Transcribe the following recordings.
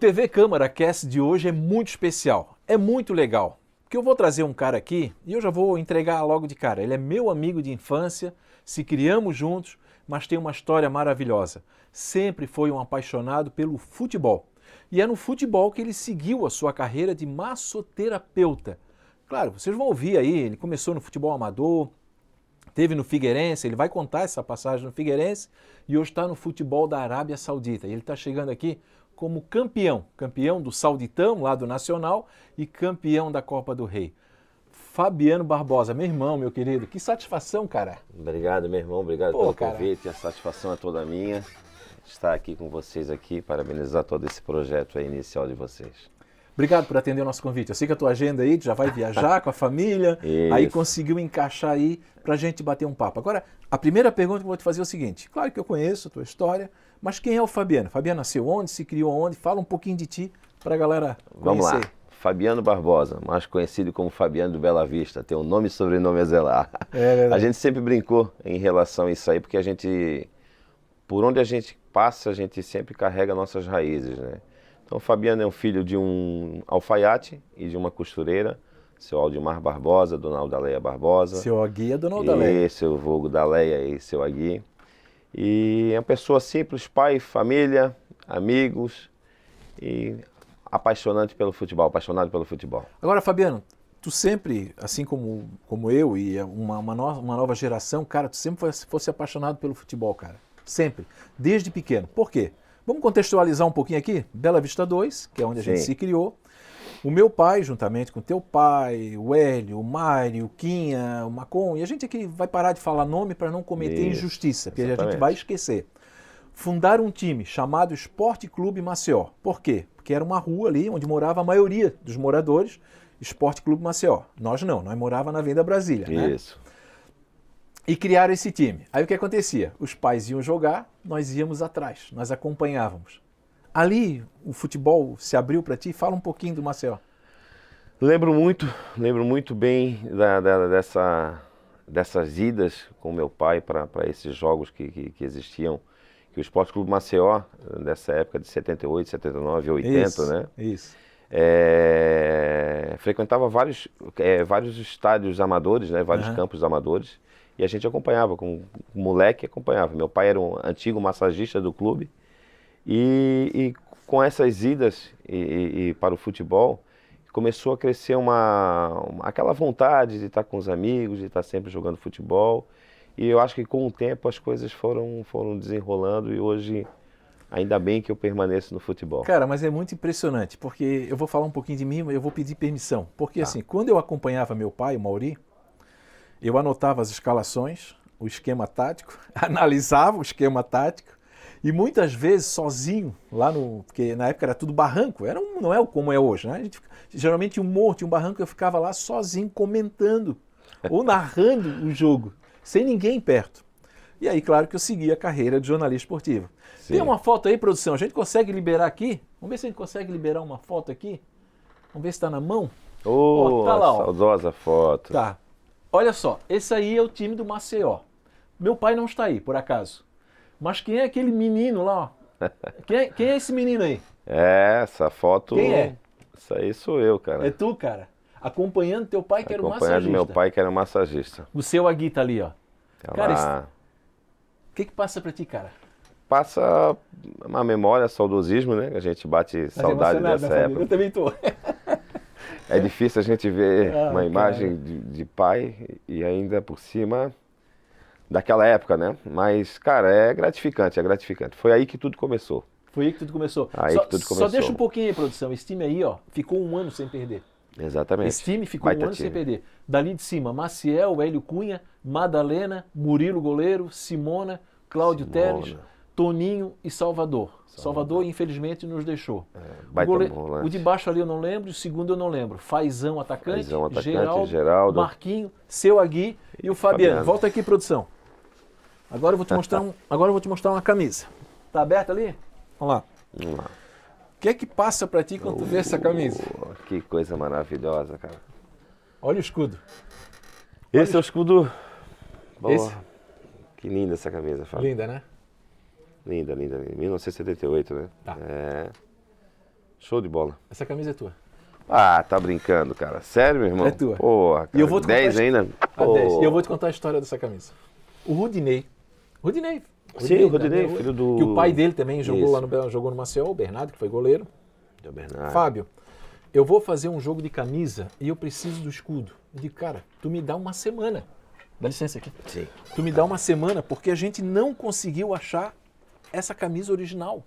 TV Câmara Cast de hoje é muito especial, é muito legal, porque eu vou trazer um cara aqui e eu já vou entregar logo de cara. Ele é meu amigo de infância, se criamos juntos, mas tem uma história maravilhosa. Sempre foi um apaixonado pelo futebol. E é no futebol que ele seguiu a sua carreira de massoterapeuta. Claro, vocês vão ouvir aí, ele começou no futebol amador, teve no Figueirense, ele vai contar essa passagem no Figueirense e hoje está no futebol da Arábia Saudita. E ele está chegando aqui como campeão do Sauditão, lá do Nacional, e campeão da Copa do Rei. Fabiano Barbosa, meu irmão, meu querido, que satisfação, cara. Obrigado, meu irmão, obrigado pelo convite, a satisfação é toda minha. Estar aqui com vocês aqui, parabenizar todo esse projeto aí inicial de vocês. Obrigado por atender o nosso convite. Eu sei que a tua agenda aí, tu já vai viajar com a família, aí conseguiu encaixar aí pra gente bater um papo. Agora, a primeira pergunta que eu vou te fazer é o seguinte, claro que eu conheço a tua história, mas quem é o Fabiano? Fabiano nasceu onde, se criou onde? Fala um pouquinho de ti pra galera conhecer. Vamos lá, Fabiano Barbosa, mais conhecido como Fabiano do Bela Vista, tem um nome e sobrenome a zelar. A gente sempre brincou em relação a isso aí, porque a gente, por onde a gente passa, a gente sempre carrega nossas raízes, né? Então, o Fabiano é um filho de um alfaiate e de uma costureira, seu Aldimar Barbosa, dona Aldaleia Barbosa. Seu Agui é dona Aldaleia. E seu vulgo Daleia e seu Agui. E é uma pessoa simples, pai, família, amigos e apaixonado pelo futebol. Agora, Fabiano, tu sempre, assim como eu e uma nova geração, cara, tu sempre fosse apaixonado pelo futebol, cara. Sempre. Desde pequeno. Por quê? Vamos contextualizar um pouquinho aqui? Bela Vista 2, que é onde a gente se criou. O meu pai, juntamente com o teu pai, o Hélio, o Mário, o Quinha, o Macon, e a gente aqui vai parar de falar nome para não cometer injustiça, porque a gente vai esquecer. Fundaram um time chamado Esporte Clube Maceió. Por quê? Porque era uma rua ali onde morava a maioria dos moradores, Esporte Clube Maceió. Nós não, nós morávamos na Avenida Brasília. Isso. Né? E criaram esse time. Aí o que acontecia? Os pais iam jogar, nós íamos atrás, nós acompanhávamos. Ali o futebol se abriu para ti? Fala um pouquinho do Maceió. Lembro muito bem dessas idas com meu pai para esses jogos que existiam. Que o Esporte Clube Maceió, nessa época de 78, 79, 80, isso, né? Isso. Frequentava vários estádios amadores, né? Vários campos amadores. E a gente acompanhava, como moleque acompanhava. Meu pai era um antigo massagista do clube. E com essas idas para o futebol, começou a crescer aquela vontade de estar com os amigos, de estar sempre jogando futebol. E eu acho que com o tempo as coisas foram desenrolando e hoje, ainda bem que eu permaneço no futebol. Cara, mas é muito impressionante, porque eu vou falar um pouquinho de mim, mas eu vou pedir permissão. Porque assim, quando eu acompanhava meu pai, o Mauri, eu anotava as escalações, o esquema tático, analisava o esquema tático e muitas vezes sozinho, porque na época era tudo barranco, não é como é hoje, né? Geralmente tinha um morro, tinha um barranco, eu ficava lá sozinho comentando ou narrando o jogo, sem ninguém perto. E aí, claro que eu segui a carreira de jornalista esportivo. Sim. Tem uma foto aí, produção, a gente consegue liberar aqui? Vamos ver se a gente consegue liberar uma foto aqui. Vamos ver se está na mão. Tá lá, saudosa foto. Tá. Olha só, esse aí é o time do Maceió. Meu pai não está aí, por acaso. Mas quem é aquele menino lá? Ó? Quem é esse menino aí? Essa foto... Quem é? Isso aí sou eu, cara. É tu, cara? Acompanhando teu pai, que era um massagista. Acompanhando meu pai, que era um massagista. O seu Agui tá ali, ó. Cara, o que passa pra ti, cara? Passa uma memória, saudosismo, né? A gente bate saudade dessa época. Eu também tô. É difícil a gente ver uma imagem de pai e ainda por cima daquela época, né? Mas, cara, é gratificante. Foi aí que tudo começou. Só deixa um pouquinho aí, produção. Esse time aí, ó, ficou um ano sem perder. Exatamente. Esse time ficou um ano sem perder. Dali de cima, Maciel, Hélio Cunha, Madalena, Murilo Goleiro, Simona, Cláudio Teles, Toninho e Salvador. Salvador, infelizmente, nos deixou. O de baixo ali eu não lembro, o segundo eu não lembro. Faizão, atacante, Geraldo, Marquinho, seu Agui e o Fabiano. Volta aqui, produção. Agora eu vou te mostrar uma camisa. Tá aberta ali? Vamos lá. O que é que passa pra ti quando tu vê essa camisa? Que coisa maravilhosa, cara. Olha o escudo. Esse é o escudo... Esse? Que linda essa camisa, Fábio. Linda, né? Linda. 1978, né? Tá. Show de bola. Essa camisa é tua. Ah, tá brincando, cara. Sério, meu irmão? É tua. Porra, cara. E eu vou te 10 ainda? A 10. E eu vou te contar a história dessa camisa. O Rudinei. Sim, o Rudinei, filho do... Que o pai dele também jogou Isso. lá jogou no Maceió, o Bernardo, que foi goleiro. Do Bernardo. Fábio, eu vou fazer um jogo de camisa e eu preciso do escudo. Eu digo, cara, tu me dá uma semana. Dá licença aqui. Sim. Tu me dá uma semana porque a gente não conseguiu achar essa camisa original.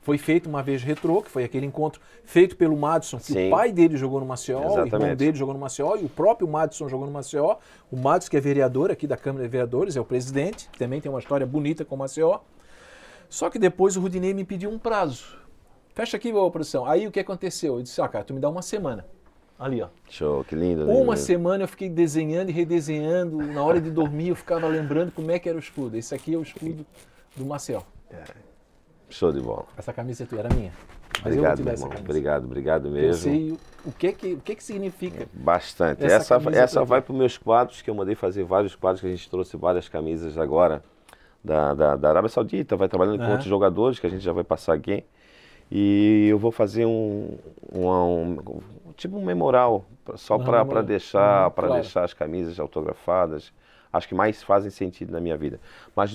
Foi feito uma vez retrô, que foi aquele encontro feito pelo Madison, que Sim. o pai dele jogou no Maceió, Exatamente. o irmão dele jogou no Maceió e o próprio Madison jogou no Maceió. O Madison, que é vereador aqui da Câmara de Vereadores, é o presidente, também tem uma história bonita com o Maceió. Só que depois o Rudinei me pediu um prazo. Fecha aqui, ô produção. Aí o que aconteceu? Eu disse, cara, tu me dá uma semana. Ali, ó. Show, que lindo. Uma semana eu fiquei desenhando e redesenhando. Na hora de dormir eu ficava lembrando como é que era o escudo. Esse aqui é o escudo do Maceió. Show de bola. Essa camisa é tua, era minha. Mas eu vou Obrigado, te dar meu essa irmão. camisa. Obrigado Eu mesmo. sei o que significa. Bastante. Essa Essa camisa vai para os meus quadros, que eu mandei fazer vários quadros, que a gente trouxe várias camisas agora da Arábia Saudita, vai trabalhando com outros jogadores, que a gente já vai passar aqui. E eu vou fazer tipo um memorial, só para deixar as camisas autografadas. Acho que mais fazem sentido na minha vida. Mas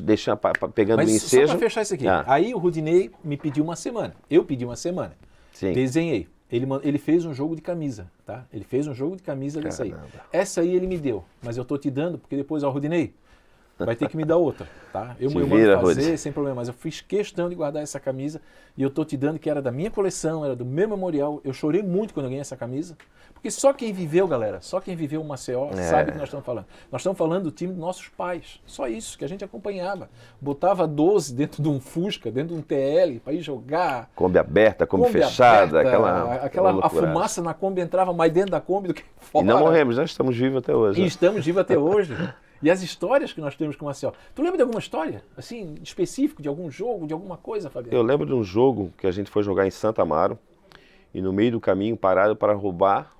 pegando o ensejo... Só para fechar isso aqui. Aí o Rudinei me pediu uma semana. Eu pedi uma semana. Sim. Desenhei. Ele fez um jogo de camisa, tá? Ele fez um jogo de camisa dessa aí. Essa aí ele me deu, mas eu tô te dando, porque depois, ó, Rudinei, vai ter que me dar outra, tá? Eu mando fazer, sem problema, mas eu fiz questão de guardar essa camisa e eu tô te dando que era da minha coleção, era do meu memorial. Eu chorei muito quando eu ganhei essa camisa, porque só quem viveu, galera, só quem viveu o Maceió sabe o que nós estamos falando. Nós estamos falando do time dos nossos pais, só isso que a gente acompanhava. Botava 12 dentro de um Fusca, dentro de um TL, para ir jogar. Kombi aberta, Kombi fechada, a fumaça na Kombi entrava mais dentro da Kombi do que fora. E não morremos, nós estamos vivos até hoje. E estamos vivos até hoje. E as histórias que nós temos com o Maceió. Tu lembra de alguma história, assim, específico, de algum jogo, de alguma coisa, Fabiano? Eu lembro de um jogo que a gente foi jogar em Santa Amaro e no meio do caminho pararam para roubar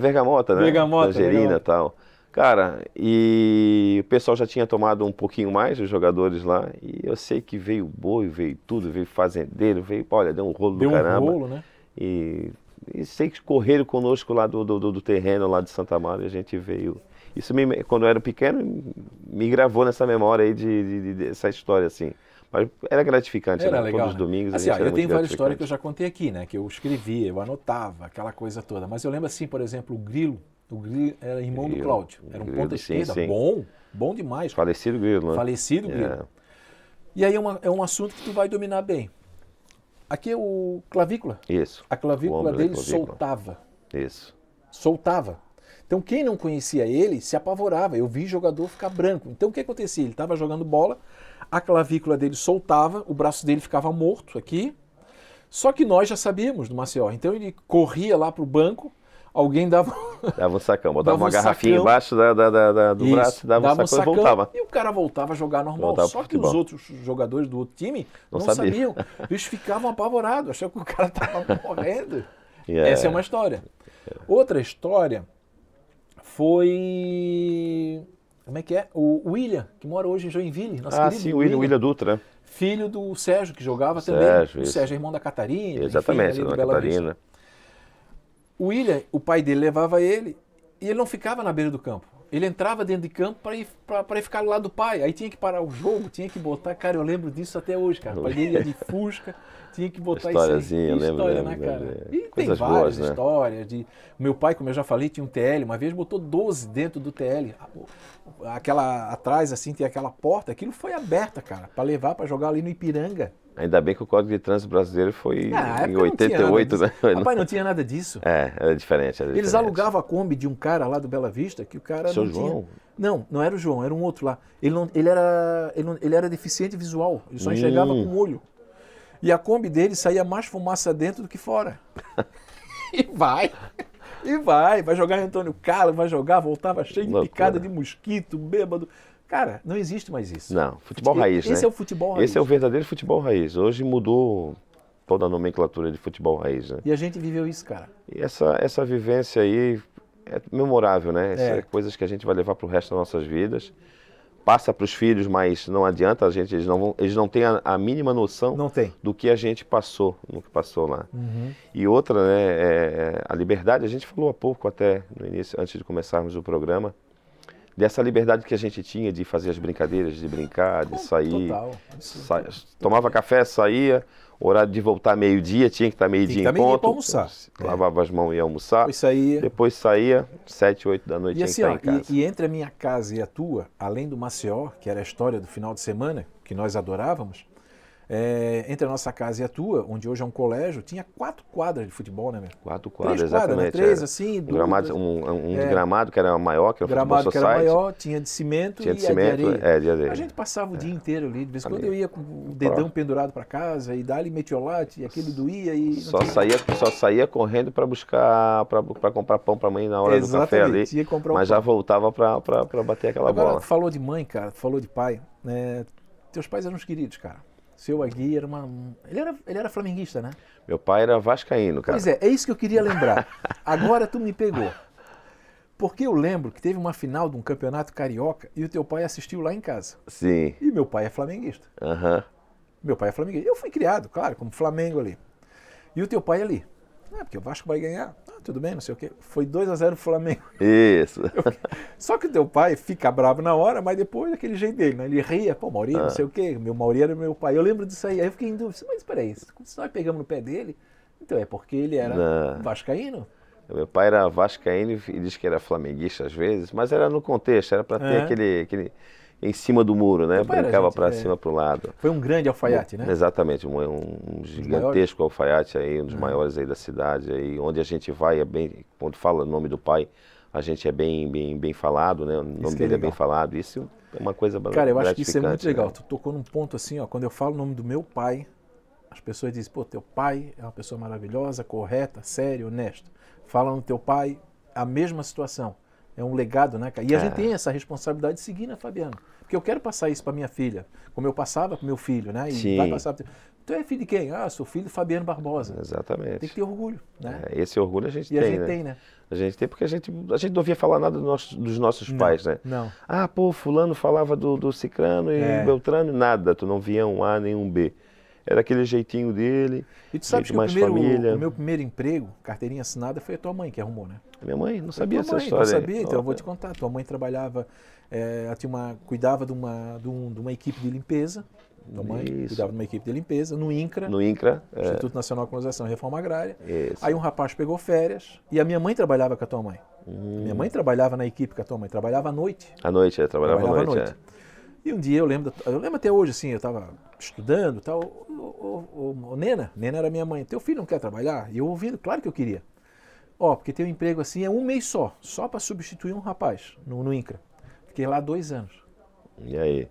bergamota, né? Bergamota, tangerina e tal. Cara, e o pessoal já tinha tomado um pouquinho mais, os jogadores lá, e eu sei que veio boi, veio tudo, veio fazendeiro, olha, deu um rolo do caramba. Deu um rolo, né? E sei que correram conosco lá do terreno lá de Santa Amaro e a gente veio. Isso, quando eu era pequeno, me gravou nessa memória aí dessa história, assim. Mas era gratificante, era né? legal, Todos os domingos assim, a gente era eu tenho muito várias histórias gratificante. que eu já contei aqui, né? Que eu escrevia, eu anotava, aquela coisa toda. Mas eu lembro assim, por exemplo, o Grilo era irmão do Cláudio. Era um ponta esquerda, sim. bom demais. Falecido Grilo, né? Falecido Grilo. E aí é um assunto que tu vai dominar bem. Aqui é o clavícula. Isso. A clavícula dele soltava. Isso. Soltava. Então quem não conhecia ele se apavorava. Eu vi jogador ficar branco. Então o que acontecia? Ele estava jogando bola, a clavícula dele soltava, o braço dele ficava morto aqui. Só que nós já sabíamos do Maceió. Então ele corria lá para o banco, alguém dava um sacão, botava uma garrafinha embaixo do braço, dava um sacão e voltava. E o cara voltava a jogar normal. Só que os outros jogadores do outro time não sabiam. Eles ficavam apavorados, achavam que o cara estava morrendo. Essa é uma história. Outra história foi... Como é que é? O William, que mora hoje em Joinville. Sim, o William Dutra. Filho do Sérgio, que jogava também. O Sérgio é irmão da Catarina. Exatamente, enfim, da Catarina. O William, o pai dele levava ele e ele não ficava na beira do campo. Ele entrava dentro de campo para ir ficar do lado do pai. Aí tinha que parar o jogo, tinha que botar... Cara, eu lembro disso até hoje, cara. O pai dele ia de Fusca, tinha que botar isso aí. História, né, cara? E tem coisas várias boas, histórias. Meu pai, como eu já falei, tinha um TL. Uma vez botou 12 dentro do TL. Aquela atrás, assim, tem aquela porta. Aquilo foi aberta, cara, para levar para jogar ali no Ipiranga. Ainda bem que o Código de Trânsito Brasileiro foi em 88, né? Rapaz, não tinha nada disso. Era diferente. Eles alugavam a Kombi de um cara lá do Bela Vista, que o cara Seu não João? tinha... Não era o João, era um outro lá. Ele era deficiente visual, ele só enxergava com o olho. E a Kombi dele saía mais fumaça dentro do que fora. E vai jogar em Antônio Carlos, voltava cheio de picada de mosquito, bêbado. Cara, não existe mais isso. Não, futebol raiz, né? Esse é o futebol raiz. Esse é o verdadeiro futebol raiz. Hoje mudou toda a nomenclatura de futebol raiz, né? E a gente viveu isso, cara. E essa vivência aí é memorável, né? Essas coisas que a gente vai levar para o resto das nossas vidas. passa para os filhos, mas não adianta, eles não têm a mínima noção Não tem. do que a gente passou, no que passou lá. E outra, né, a liberdade, a gente falou há pouco até no início, antes de começarmos o programa, dessa liberdade que a gente tinha de fazer as brincadeiras, de brincar, de sair. Total. Tomava café, saía, horário de voltar meio-dia, tinha que estar meio-dia em ponto. Para almoçar. Lavava as mãos e ia almoçar. Depois saía, 7, 8 da noite, e tinha assim, que estar em casa. E entre a minha casa e a tua, além do Maceió, que era a história do final de semana, que nós adorávamos, entre a nossa casa e a tua, onde hoje é um colégio, tinha 4 quadras de futebol, né, meu? 4 quadras, 3 quadras, né? exatamente. 3 assim, de gramado que era maior, que era o Futebol gramado que era Society. maior, tinha de cimento Tinha e de cimento, de areia. de areia. A gente passava o dia inteiro ali, de vez em quando eu ia com o dedão pendurado para casa e dali metiolate, e aquilo doía e... Só saía correndo para buscar, para comprar pão para a mãe na hora do café ali, ia comprar mas já voltava para bater aquela bola. Agora, tu falou de mãe, cara, tu falou de pai, teus pais eram os queridos, cara. Seu Agui era ele era flamenguista, né? Meu pai era vascaíno, cara. Pois é isso que eu queria lembrar. Agora tu me pegou. Porque eu lembro que teve uma final de um campeonato carioca e o teu pai assistiu lá em casa. Sim. E meu pai é flamenguista. Meu pai é flamenguista. Eu fui criado, claro, como Flamengo ali. E o teu pai ali. Porque o Vasco vai ganhar. Tudo bem, não sei o quê. Foi 2-0 pro Flamengo. Isso. Só que o teu pai fica bravo na hora, mas depois daquele jeito dele, né? Ele ria, pô, Mauri, não sei o quê. Meu Mauri era meu pai. Eu lembro disso aí. Aí eu fiquei em dúvida. Mas espera aí, se nós pegamos no pé dele, então é porque ele era vascaíno? Meu pai era vascaíno e disse que era flamenguista às vezes, mas era no contexto, era para ter aquele em cima do muro, né? Brincava para cima, para o lado. Foi um grande alfaiate, né? Exatamente, um gigantesco alfaiate aí, um dos maiores aí da cidade, aí, onde a gente vai, quando fala o nome do pai, a gente é bem falado, né? O nome dele é bem falado, isso é uma coisa gratificante. Cara, eu acho que isso é muito legal, né? Tu tocou num ponto assim, ó, quando eu falo o nome do meu pai, as pessoas dizem, pô, teu pai é uma pessoa maravilhosa, correta, séria, honesta. Fala no teu pai, a mesma situação. É um legado, né, cara? E a gente tem essa responsabilidade de seguir, né, Fabiano? Porque eu quero passar isso para minha filha, como eu passava para meu filho, né? E Sim. vai passar. Tu é filho de quem? Sou filho de Fabiano Barbosa. Exatamente. Tem que ter orgulho, né? Esse orgulho a gente tem, E a gente tem, né? A gente tem porque a gente não ouvia falar nada dos nossos pais, né? Não. Pô, fulano falava do Cicrano e Beltrano, nada. Tu não via um A nem um B. Era aquele jeitinho dele, e tu sabe que família. O meu primeiro emprego, carteirinha assinada, foi a tua mãe que arrumou, né? Minha mãe não sabia essa história. Não sabia, então eu vou te contar. Tua mãe trabalhava, cuidava de uma equipe de limpeza. Tua mãe cuidava de uma equipe de limpeza no INCRA. No INCRA. Instituto Nacional de Colonização e Reforma Agrária. Isso. Aí um rapaz pegou férias e a minha mãe trabalhava com a tua mãe. Minha mãe trabalhava na equipe com a tua mãe, trabalhava à noite. À noite, trabalhava à noite. E um dia eu lembro até hoje, assim, eu estava estudando e tal. Nena era minha mãe, teu filho não quer trabalhar? E eu ouvindo, claro que eu queria. Porque ter um emprego assim é um mês só para substituir um rapaz no INCRA. Fiquei lá 2 anos. E aí?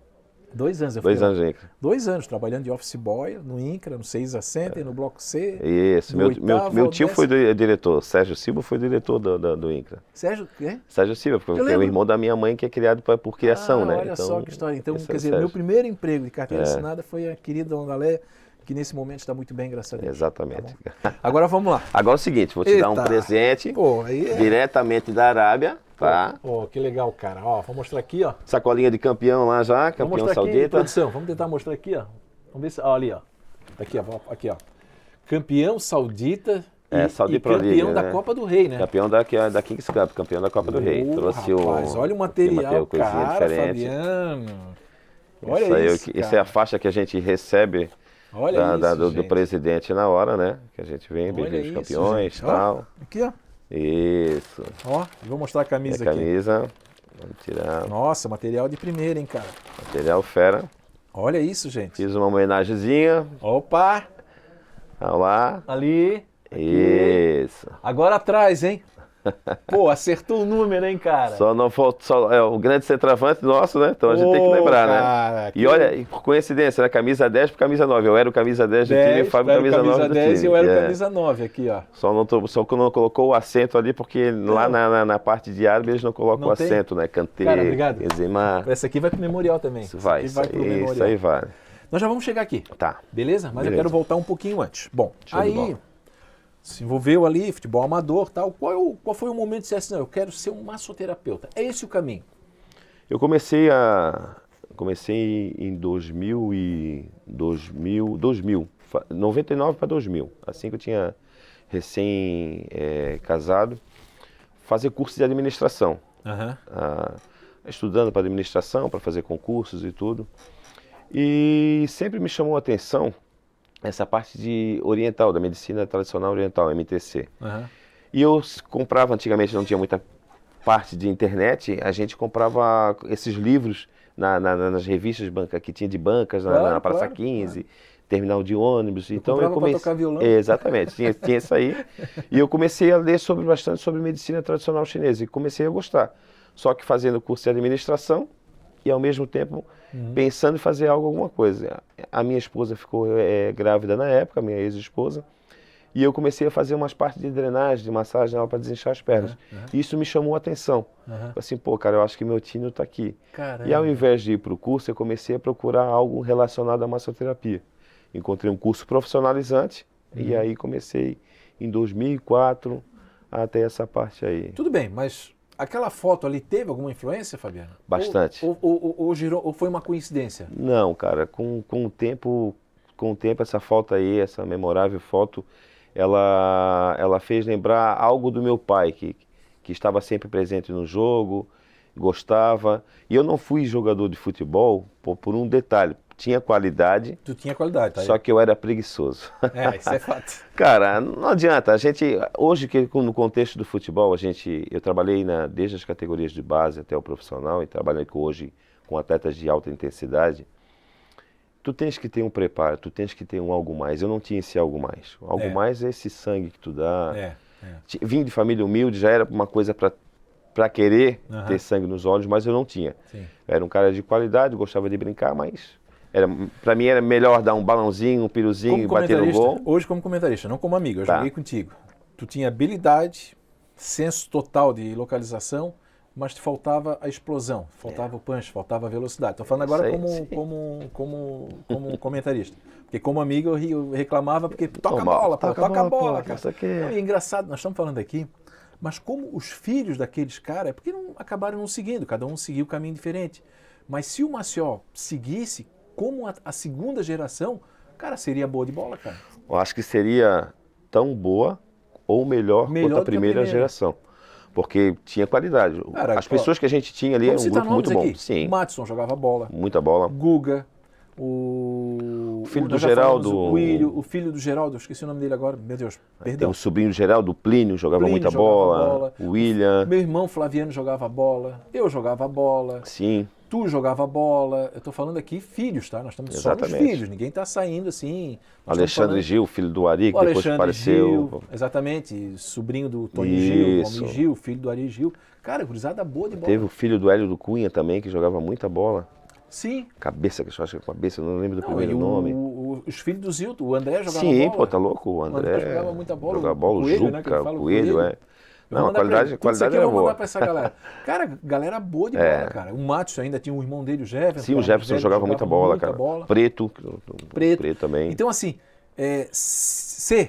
2 anos. 2 anos no INCRA. 2 anos, trabalhando de office boy no INCRA, no 6 a Center, no Bloco C. Isso, meu tio foi diretor, Sérgio Silva foi diretor do INCRA. Sérgio, quem? Sérgio Silva, porque é o irmão da minha mãe que é criado por criação, né? Olha só que história. Então, quer dizer, meu primeiro emprego de carteira assinada foi a querida Dona Dalé, que nesse momento está muito bem, graças a Deus. Exatamente. Tá, agora vamos lá. Agora é o seguinte, vou te dar um presente diretamente da Arábia, tá? Que legal, cara. Vou mostrar aqui, ó. Sacolinha de campeão lá já, campeão saudita. Produção, vamos tentar mostrar aqui, ó. Vamos ver se... ali, ó. Aqui, ó. Campeão saudita e campeão da Copa do Rei, né? Campeão da Kings Cup, campeão da Copa do Rei. Trouxe olha o material, cara, diferente. Fabiano. Olha isso, Isso é a faixa que a gente recebe do presidente na hora, né? Que a gente vem, bem-vindos campeões e tal. Aqui, ó. Isso. Vou mostrar a camisa aqui. Camisa, vamos tirar. Nossa, material de primeira, hein, cara? Material fera. Olha isso, gente. Fiz uma homenagenzinha. Opa! Olha lá. Ali. Aqui. Isso. Agora atrás, hein? Pô, acertou o número, hein, cara? Só não faltou, o grande centroavante nosso, né? Então a gente tem que lembrar, né? E olha, por coincidência, né? Camisa 10 por camisa 9. Eu era o camisa 10 do time e o Fábio camisa 9 do time. 10 e eu era o camisa 9 aqui, ó. Só que não colocou o acento ali, porque lá na parte de árabe eles não colocam o acento, né? Kanté, Benzema. Essa aqui vai pro memorial também. Isso aí vai. Nós já vamos chegar aqui. Tá. Beleza? Mas eu quero voltar um pouquinho antes. Bom, aí... Se envolveu ali, futebol amador, tal. Qual foi o momento de você disse, não, eu quero ser um massoterapeuta? É esse o caminho? Eu comecei a Comecei em 99 para 2000, assim que eu tinha recém-casado, fazer curso de administração. Estudando para administração, para fazer concursos e tudo. E sempre me chamou a atenção essa parte de oriental, da medicina tradicional oriental, MTC. E eu comprava, antigamente não tinha muita parte de internet, a gente comprava esses livros nas revistas que tinha de bancas, na Praça 15, terminal de ônibus. Então eu comecei. Tocar violão. Exatamente, tinha isso aí. E eu comecei a ler bastante sobre medicina tradicional chinesa e comecei a gostar. Só que fazendo curso de administração e ao mesmo tempo pensando em fazer alguma coisa. A minha esposa ficou grávida na época, a minha ex-esposa, e eu comecei a fazer umas partes de drenagem, de massagem para desinchar as pernas. Isso me chamou a atenção. Assim, pô, cara, eu acho que meu tino está aqui. Caramba. E ao invés de ir para o curso, eu comecei a procurar algo relacionado à massoterapia. Encontrei um curso profissionalizante e aí comecei em 2004 até essa parte aí. Tudo bem, mas aquela foto ali teve alguma influência, Fabiano? Bastante. Ou foi uma coincidência? Não, cara, com o tempo essa foto aí, essa memorável foto, ela fez lembrar algo do meu pai, que estava sempre presente no jogo, gostava. E eu não fui jogador de futebol por um detalhe. Tinha qualidade. Tu tinha qualidade, tá aí. Só que eu era preguiçoso. Isso é fato. Cara, não adianta. Hoje, no contexto do futebol, eu trabalhei desde as categorias de base até o profissional e trabalhei hoje com atletas de alta intensidade. Tu tens que ter um preparo, tu tens que ter um algo mais. Eu não tinha esse algo mais. O algo mais é esse sangue que tu dá. Vim de família humilde, já era uma coisa para querer ter sangue nos olhos, mas eu não tinha. Sim. Eu era um cara de qualidade, gostava de brincar, mas para mim era melhor dar um balãozinho, um piruzinho e bater no gol. Hoje como comentarista, não como amigo, eu joguei contigo. Tu tinha habilidade, senso total de localização, mas te faltava a explosão, faltava o punch, faltava a velocidade. Estou falando agora como comentarista. Porque como amigo eu reclamava porque toca a bola, cara. Não, e é engraçado, nós estamos falando aqui, mas como os filhos daqueles caras, porque acabaram não seguindo, cada um seguiu um caminho diferente. Mas se o Maceió seguisse como a segunda geração, cara, seria boa de bola, cara. Eu acho que seria tão boa ou melhor quanto a primeira geração. Porque tinha qualidade. Cara, as pessoas que a gente tinha ali eram um grupo muito bom. Sim. O Madison jogava bola. Muita bola. Guga. O filho do Geraldo. O filho do Geraldo, eu esqueci o nome dele agora. Meu Deus, perdão. Tem o sobrinho do Geraldo, o Plínio, jogava muita bola. O William. Meu irmão Flaviano jogava bola. Eu jogava bola. Sim. Tu jogava bola. Eu estou falando aqui filhos, tá? Nós estamos só nos filhos. Ninguém está saindo assim. Alexandre Gil, filho do Ari, que depois apareceu. Gil, exatamente. Sobrinho do Tony Gil, Homem Gil, filho do Ari Gil. Cara, gurizada boa de bola. Teve o filho do Hélio do Cunha também, que jogava muita bola. Sim. Cabeça, que eu acho que é cabeça, eu não lembro do primeiro nome. Os filhos do Zilton, o André jogava bola. Sim, pô, tá louco? O André jogava muita bola. Jogava bola, o Juca, o Coelho, Não, a qualidade era eu vou boa. mandar pra essa galera. Cara, galera boa de bola, cara. O Matos ainda tinha o irmão dele, o Jefferson. Sim, o Jefferson jogava muita bola, cara. Preto também. Então, assim,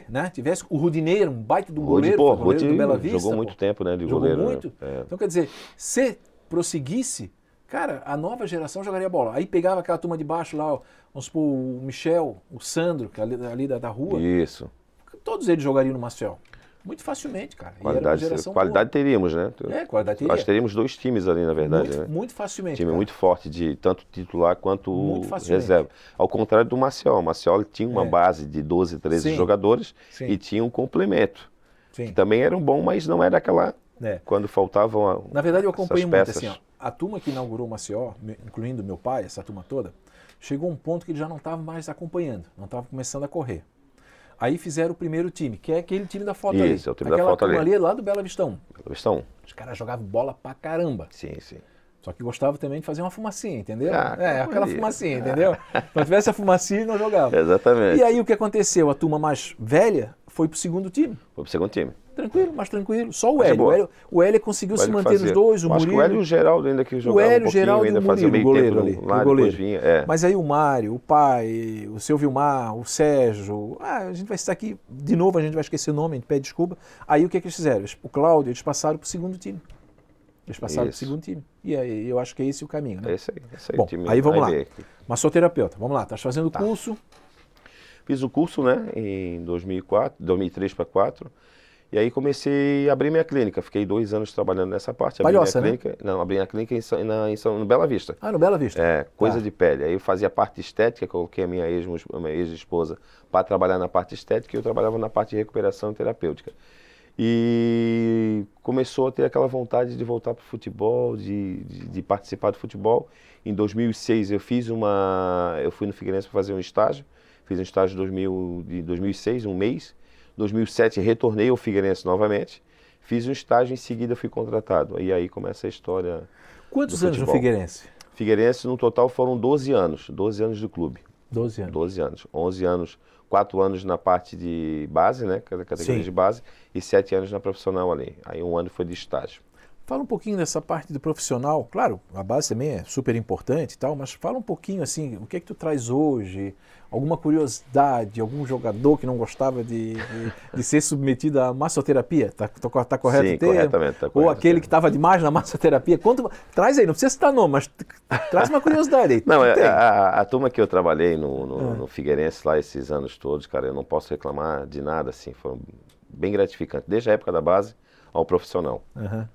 né? Tivesse o Rudineiro, um baita do goleiro, goleiro do Bela Vista. Jogou muito tempo, né, de jogou goleiro. Muito. Né? Então, quer dizer, se prosseguisse, cara, a nova geração jogaria bola. Aí pegava aquela turma de baixo lá, vamos supor, o Michel, o Sandro, que é ali da rua. Isso. Todos eles jogariam no Maceió. Muito facilmente, cara. Qualidade teríamos, né? Qualidade teria. Nós teríamos dois times ali, na verdade. Muito, né? muito facilmente. Time muito forte, de tanto titular quanto reserva. Ao contrário do Maceió. O Maceió tinha uma base de 12, 13 jogadores e tinha um complemento. Que também era um bom, mas não era aquela... Quando faltavam Na verdade, eu acompanhei muito assim, ó, a turma que inaugurou o Maceió, incluindo meu pai, essa turma toda, chegou a um ponto que ele já não estava mais acompanhando, não estava começando a correr. Aí fizeram o primeiro time, que é aquele time da foto ali. Isso, é o time da foto ali. Ali lá do Bela Vistão. Bela Vistão. Os caras jogavam bola pra caramba. Sim, sim. Só que gostavam também de fazer uma fumacinha, entendeu? Aquela fumacinha, entendeu? Se não tivesse a fumacinha, não jogava. Exatamente. E aí o que aconteceu? A turma mais velha foi pro segundo time. Foi pro segundo time. Tranquilo, mais tranquilo. Só o Hélio. O Hélio conseguiu se manter nos dois, o Murilo. Acho que o Hélio e o Geraldo ainda que jogavam um pouquinho, ainda fazia meio tempo ali, lá, depois vinha. Mas aí o Mário, o pai, o seu Vilmar, o Sérgio, a gente vai citar aqui, de novo a gente vai esquecer o nome, a gente pede desculpa. Aí o que eles fizeram? O Cláudio, eles passaram pro segundo time. Eles passaram para o Isso. segundo time. E aí, eu acho que é esse o caminho, né? É isso aí. Bom, aí vamos lá. aqui. Massoterapeuta, vamos lá. Estás fazendo o curso. Fiz o curso, né, em 2003 para 2004. E aí comecei a abrir minha clínica. Fiquei 2 anos trabalhando nessa parte. Palhoça, abri né? minha clínica, não, abri minha clínica no Bela Vista. Ah, no Bela Vista. É, coisa Tá. de pele. Aí eu fazia a parte estética, coloquei a minha ex-esposa para trabalhar na parte estética e eu trabalhava na parte de recuperação terapêutica. E começou a ter aquela vontade de voltar para o futebol, de participar do futebol. Em 2006 eu fui no Figueirense para fazer um estágio. Fiz um estágio de 2006, um mês. 2007 retornei ao Figueirense novamente. Fiz um estágio, em seguida fui contratado. E aí começa a história Quantos do anos no futebol. Figueirense? Figueirense, no total, foram 12 anos. 12 anos do clube. 12 anos. 12 anos. 11 anos, 4 anos na parte de base, né? Categoria Sim. de base. E 7 anos na profissional ali. Aí 1 ano foi de estágio. Fala um pouquinho dessa parte do profissional. Claro, a base também é super importante e tal, mas fala um pouquinho assim, o que é que tu traz hoje? Alguma curiosidade, algum jogador que não gostava de ser submetido à massoterapia? Tá correto Sim, o termo? corretamente. Tá Ou correto, aquele que estava demais na massoterapia? Traz aí, não precisa citar nome, mas traz uma curiosidade aí. Não, Tem. a turma que eu trabalhei no Figueirense lá esses anos todos, cara, eu não posso reclamar de nada, assim, foram bem gratificantes, desde a época da base ao profissional. Uhum.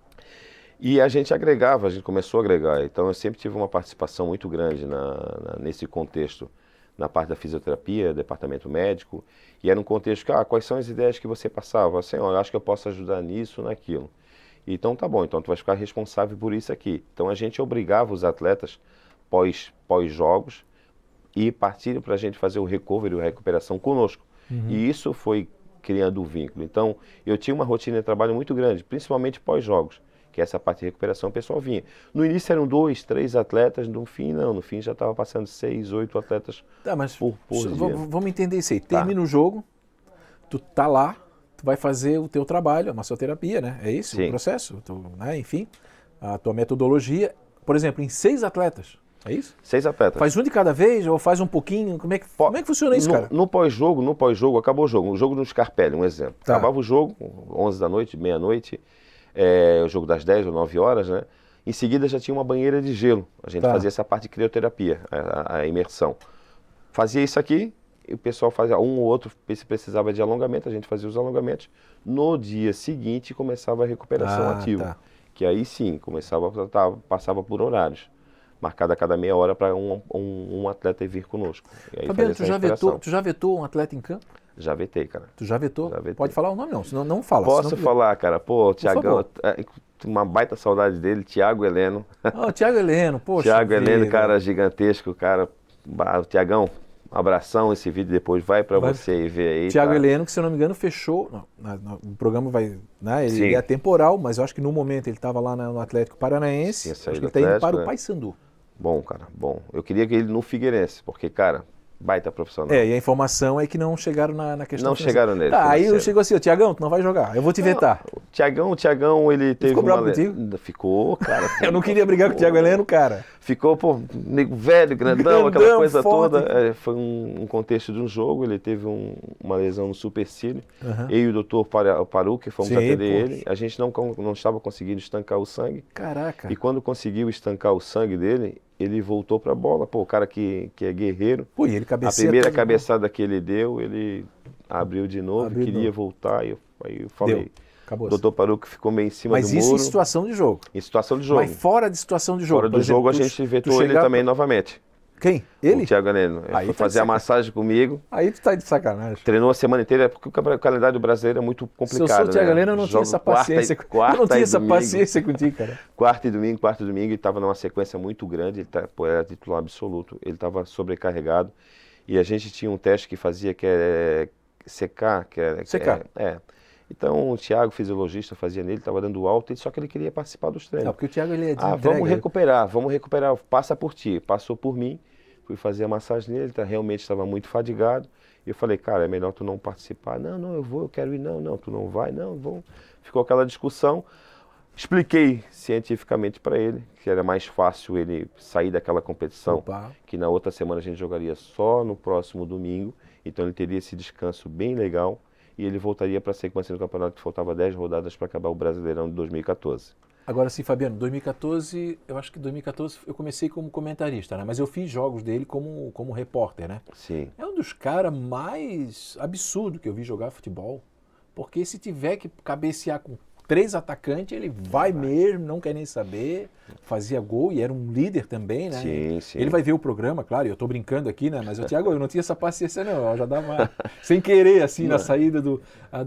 E a gente agregava, a gente começou a agregar, então eu sempre tive uma participação muito grande nesse contexto, na parte da fisioterapia, departamento médico, e era um contexto que, quais são as ideias que você passava? Assim, eu acho que eu posso ajudar nisso, naquilo. Então tá bom, então tu vai ficar responsável por isso aqui. Então a gente obrigava os atletas pós-jogos e partirem para a gente fazer o recovery, a recuperação conosco. E isso foi criando o vínculo. Então eu tinha uma rotina de trabalho muito grande, principalmente pós-jogos, que essa parte de recuperação o pessoal vinha. No início eram 2, 3 atletas, no fim não, no fim já estava passando 6, 8 atletas Tá, mas por dia. vamos entender isso aí. Termina o jogo, tu tá lá, tu vai fazer o teu trabalho, a massoterapia, né? É isso Sim. o processo? Né? Enfim, a tua metodologia. Por exemplo, em 6 atletas, é isso? 6 atletas. Faz um de cada vez ou faz um pouquinho? Como é que funciona isso, cara? No pós-jogo, acabou o jogo no Scarpelli, um exemplo. Tá. Acabava o jogo, 11 da noite, meia-noite, o jogo das 10 ou 9 horas, né? Em seguida já tinha uma banheira de gelo. A gente Tá. fazia essa parte de crioterapia, a imersão. Fazia isso aqui, e o pessoal fazia um ou outro, se precisava de alongamento, a gente fazia os alongamentos. No dia seguinte começava a recuperação ativa. Tá. Que aí sim, passava por horários. Marcada a cada meia hora para um atleta vir conosco. E aí Fabiano, fazia essa recuperação. tu já vetou um atleta em campo? Já vetei, cara. Tu já vetou? Já vetei. Pode falar o nome não, senão não fala. Posso senão... falar, cara? Pô, o Thiagão, favor. uma baita saudade dele, Thiago Heleno. Ah, Thiago Heleno, poxa. Thiago Heleno, vida. cara gigantesco, cara. Thiagão, um abração, esse vídeo depois vai para você e ver aí. Thiago tá? Heleno, que se eu não me engano fechou, o programa vai, né, Sim. ele é temporal, mas eu acho que no momento ele estava lá no Atlético Paranaense, Tinha acho saído que ele do está indo Atlético, para o né? Paysandu. Bom, cara, bom. Eu queria que ele no Figueirense, porque, cara, baita profissional. É, e a informação é que não chegaram na questão Não financeira. chegaram nele, Tá, aí financeiro. chegou assim, Tiagão, tu não vai jogar, eu vou te vetar. O Thiagão, ele teve ficou bravo uma... contigo? Ficou, cara. Eu não queria brigar com o Thiago Heleno, cara. Ficou, pô, nego velho, grandão, aquela Grandão, coisa forte. toda. Foi um contexto de um jogo, ele teve uma lesão no supercílio. Uhum. Eu e o doutor Paru, que fomos Sim, atender poxa. ele, a gente não estava conseguindo estancar o sangue. Caraca. E quando conseguiu estancar o sangue dele, ele voltou para a bola. Pô, o cara que é guerreiro, Pô, e ele a cabeceia primeira todo cabeçada que ele deu, ele abriu de novo, Abriu de queria novo. voltar, aí eu falei. Deu. Acabou. O doutor Paru que ficou meio em cima Mas do isso muro. em situação de jogo. Em situação de jogo. Mas fora de situação de jogo. Fora por do exemplo, jogo, a tu- gente tu vetou ele chegar também pra- novamente. Quem? Ele? O Thiago Heleno. Ele Aí foi tá de fazer a sacanagem. massagem comigo, Aí tu tá de sacanagem. treinou a semana inteira, porque o calendário brasileiro é muito complicado. Se eu sou o Thiago né? Heleno, eu não tinha Jogo essa paciência. quarta eu não tinha e essa domingo. paciência contigo, cara. Quarta e domingo, ele estava numa sequência muito grande, ele era titular absoluto, ele estava sobrecarregado. E a gente tinha um teste que fazia que é secar. Secar. Então o Thiago, fisiologista, fazia nele, estava dando alta, só que ele queria participar dos treinos. Não, porque o Thiago ele é de Vamos entrega. recuperar, passa por ti. Passou por mim, fui fazer a massagem nele, realmente estava muito fadigado. E eu falei, cara, é melhor tu não participar. Não, eu vou, eu quero ir. Não, tu não vai, não, vou. Ficou aquela discussão. Expliquei cientificamente para ele que era mais fácil ele sair daquela competição, Opa. que na outra semana a gente jogaria só no próximo domingo. Então ele teria esse descanso bem legal e ele voltaria para a sequência do campeonato, que faltava 10 rodadas para acabar o Brasileirão de 2014. Agora sim, Fabiano, 2014, eu acho que 2014 eu comecei como comentarista, né? Mas eu fiz jogos dele como repórter, né? Sim. É um dos caras mais absurdo que eu vi jogar futebol. Porque se tiver que cabecear com 3 atacantes, ele vai mesmo, não quer nem saber, fazia gol e era um líder também, né? Sim, sim. Ele vai ver o programa, claro, eu tô brincando aqui, né? Mas, Thiago, eu não tinha essa paciência não, eu já dava sem querer, assim, na saída do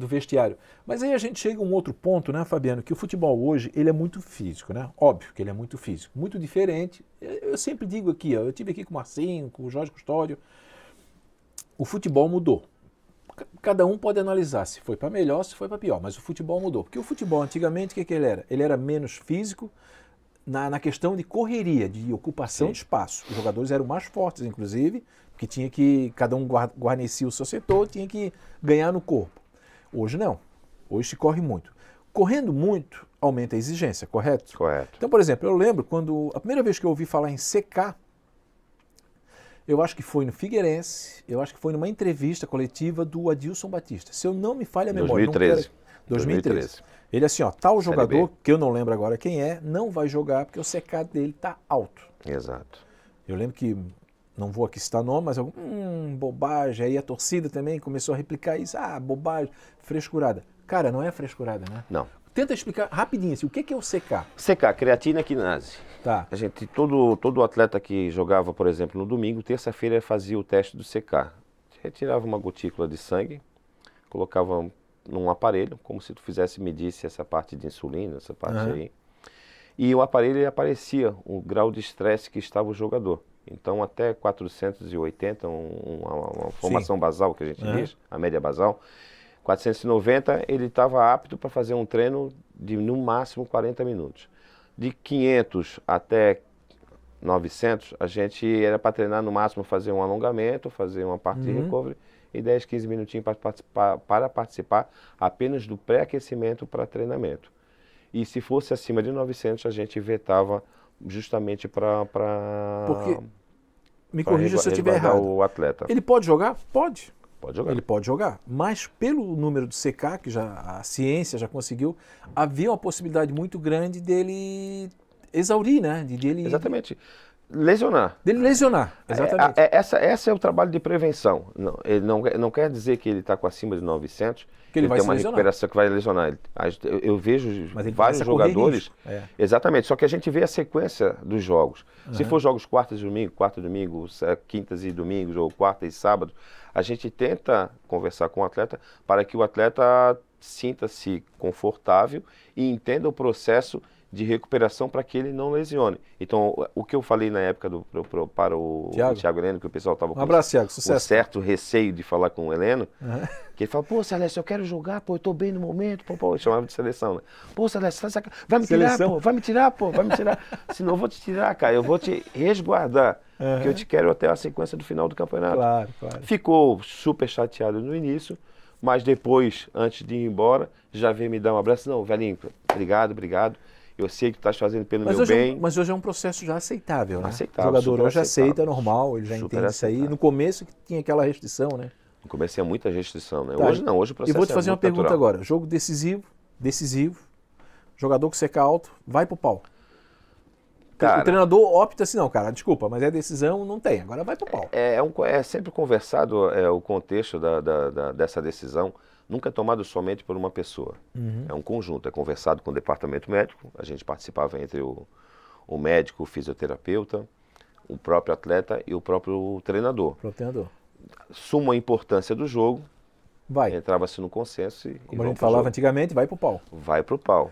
vestiário. Mas aí a gente chega a um outro ponto, né, Fabiano, que o futebol hoje, ele é muito físico, né? Óbvio que ele é muito físico, muito diferente. Eu sempre digo aqui, ó, eu tive aqui com o Marcinho, com o Jorge Custódio, o futebol mudou. Cada um pode analisar se foi para melhor, se foi para pior, mas o futebol mudou. Porque o futebol antigamente, o que ele era? Ele era menos físico na questão de correria, de ocupação de espaço. Os jogadores eram mais fortes, inclusive, porque tinha que, cada um guarnecia o seu setor, tinha que ganhar no corpo. Hoje não. Hoje se corre muito. Correndo muito, aumenta a exigência, correto? Correto. Então, por exemplo, eu lembro quando a primeira vez que eu ouvi falar em CK, eu acho que foi no Figueirense, eu acho que foi numa entrevista coletiva do Adilson Batista. Se eu não me falha a memória. 2013. 2013. Ele assim, ó, tal jogador, que eu não lembro agora quem é, não vai jogar porque o CK dele tá alto. Exato. Eu lembro que, não vou aqui citar nome, mas bobagem. Aí a torcida também começou a replicar isso. Ah, bobagem, frescurada. Cara, não é frescurada, né? Não. Tenta explicar rapidinho assim, o que é o CK? CK, creatina quinase. Tá. A gente, todo atleta que jogava, por exemplo, no domingo, terça-feira fazia o teste do CK. Retirava uma gotícula de sangue, colocava num aparelho, como se tu medisse essa parte de insulina, essa parte aí. E o aparelho aparecia o grau de estresse que estava o jogador. Então até 480, uma formação basal que a gente diz, a média basal, 490 ele estava apto para fazer um treino de no máximo 40 minutos. De 500 até 900, a gente era para treinar no máximo fazer um alongamento, fazer uma parte de recovery e 10, 15 minutinhos para participar apenas do pré-aquecimento para treinamento. E se fosse acima de 900, a gente vetava justamente para Porque, me corrija se eu estiver errado, o atleta. Ele pode jogar? Pode. Pode jogar. Ele pode jogar, mas pelo número do CK, que já a ciência já conseguiu, havia uma possibilidade muito grande dele exaurir, né? Exatamente. Lesionar. Dele lesionar, exatamente. Essa é o trabalho de prevenção. Não, ele não quer dizer que ele está com acima de 900, que ele vai tem uma lesionar. Recuperação que vai lesionar ele. Eu vejo Mas vários jogadores. Exatamente. Só que a gente vê a sequência dos jogos. Se for jogos quartas e domingo, quintas e domingos, ou quarta e sábado, a gente tenta conversar com o atleta para que o atleta sinta-se confortável e entenda o processo de recuperação para que ele não lesione. Então, o que eu falei na época para o Thiago Heleno, que o pessoal estava com abraço, Thiago, sucesso. Um certo receio de falar com o Heleno, que ele fala, pô, Celeste, eu quero jogar, pô, eu tô bem no momento, pô, eu chamava de seleção, né? Pô, Celeste, vai me tirar, pô, vai me tirar, senão eu vou te tirar, cara, eu vou te resguardar, porque eu te quero até a sequência do final do campeonato. Claro. Ficou super chateado no início, mas depois, antes de ir embora, já veio me dar um abraço. Não, velhinho, obrigado. Eu sei que tu estás fazendo pelo meu bem. Mas hoje é um processo já aceitável, né? Aceitável, o jogador hoje aceitável, aceita, é normal, ele já entende isso aí. No começo que tinha aquela restrição, né? No começo tinha muita restrição, né? Tá, hoje não, hoje o processo é E vou te fazer uma pergunta natural. agora. Jogo decisivo, jogador com CK alto, vai pro pau. Cara, o treinador opta assim, não, cara, desculpa, mas é decisão, não tem, agora vai pro pau. É sempre conversado o contexto dessa decisão. Nunca é tomado somente por uma pessoa. É um conjunto, é conversado com o departamento médico, a gente participava entre o médico, o fisioterapeuta, o próprio atleta e o próprio treinador. Suma a importância do jogo, entrava-se no consenso e como a gente falava antigamente, vai pro pau. Vai pro pau.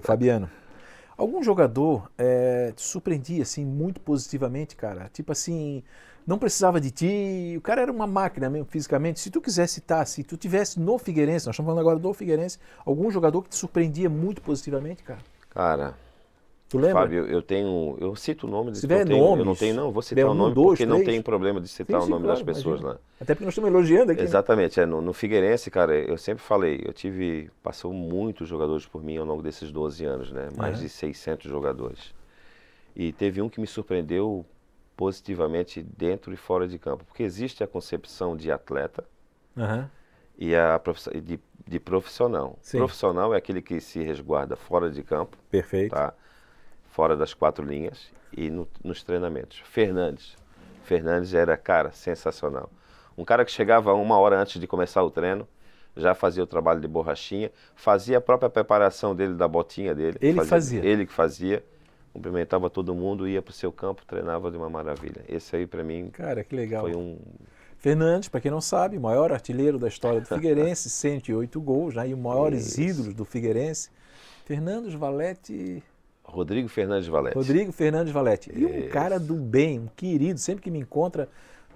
Fabiano, algum jogador te surpreendia assim, muito positivamente, cara? Tipo assim, não precisava de ti, o cara era uma máquina mesmo fisicamente. Se tu quiser citar, se tu tivesse no Figueirense, nós estamos falando agora do Figueirense, algum jogador que te surpreendia muito positivamente, cara? Cara, tu lembra? Fábio, eu cito o nome. Se tiver nomes, eu não tenho, não, vou citar o nome porque não tem problema de citar o nome das pessoas lá. Até porque nós estamos elogiando aqui. Exatamente, no Figueirense, cara, eu sempre falei, passou muitos jogadores por mim ao longo desses 12 anos, né? Mais de 600 jogadores. E teve um que me surpreendeu positivamente dentro e fora de campo, porque existe a concepção de atleta e de profissional. Sim. Profissional é aquele que se resguarda fora de campo, Perfeito. tá? Fora das 4 linhas e nos treinamentos. Fernandes era, cara, sensacional. Um cara que chegava 1 hora antes de começar o treino, já fazia o trabalho de borrachinha, fazia a própria preparação dele, da botinha dele. Ele fazia? Ele que fazia, cumprimentava todo mundo, ia para o seu campo, treinava de uma maravilha. Esse aí, para mim, cara, que legal. foi um... Fernandes, para quem não sabe, maior artilheiro da história do Figueirense, 108 gols, né, e os maiores ídolos do Figueirense. Fernandes Valete... Rodrigo Fernandes Valete. Rodrigo Fernandes Valete. E um cara do bem, um querido, sempre que me encontra,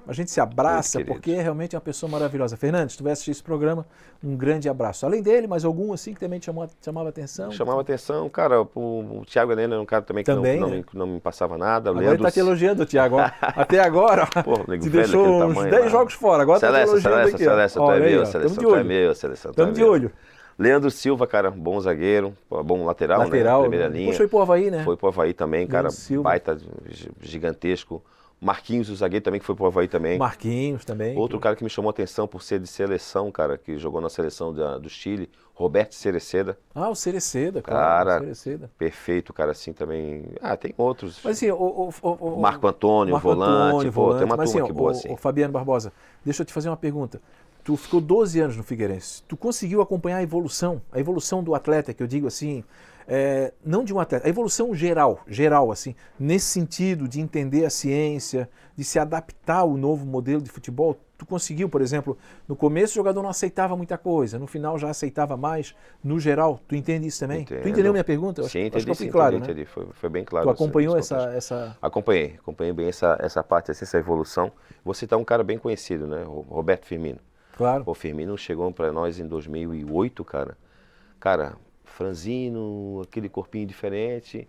a gente se abraça, porque é realmente uma pessoa maravilhosa. Fernandes, se tu vai assistir esse programa, um grande abraço. Além dele, mais algum assim que também chamava atenção? Chamava atenção, cara, o Thiago Helena era um cara também que não me passava nada. Agora ele tá te elogiando, Thiago. Até agora, pô, te deixou uns 10 jogos fora, agora tá te elogiando aqui. Seleção, tu é meu, seleção, tu é meu, seleção. Estamos de olho. Leandro Silva, cara, bom zagueiro, bom lateral, né? Primeira linha. Foi pro Avaí, né? Foi pro Avaí também, cara, baita, gigantesco. Marquinhos, o zagueiro também, que foi pro Avaí também. Marquinhos também. Outro cara que me chamou a atenção por ser de seleção, cara, que jogou na seleção do Chile, Roberto Cereceda. Ah, o Cereceda, cara. Cara, perfeito, cara, assim também. Ah, tem outros. Mas assim, Marco Antônio, volante, pô, tem uma turma que boa assim. Fabiano Barbosa, deixa eu te fazer uma pergunta. Tu ficou 12 anos no Figueirense. Tu conseguiu acompanhar a evolução do atleta, que eu digo assim, não de um atleta, a evolução geral, assim, nesse sentido de entender a ciência, de se adaptar ao novo modelo de futebol. Tu conseguiu, por exemplo, no começo o jogador não aceitava muita coisa, no final já aceitava mais, no geral. Tu entende isso também? Entendo. Tu entendeu minha pergunta? Sim, entendi, acho que eu fui claro, entendi. Foi bem claro. Tu acompanhou essa... Acompanhei bem essa parte, essa evolução. Vou citar um cara bem conhecido, né? Roberto Firmino. Claro. O Firmino chegou para nós em 2008, cara. Cara, franzino, aquele corpinho diferente.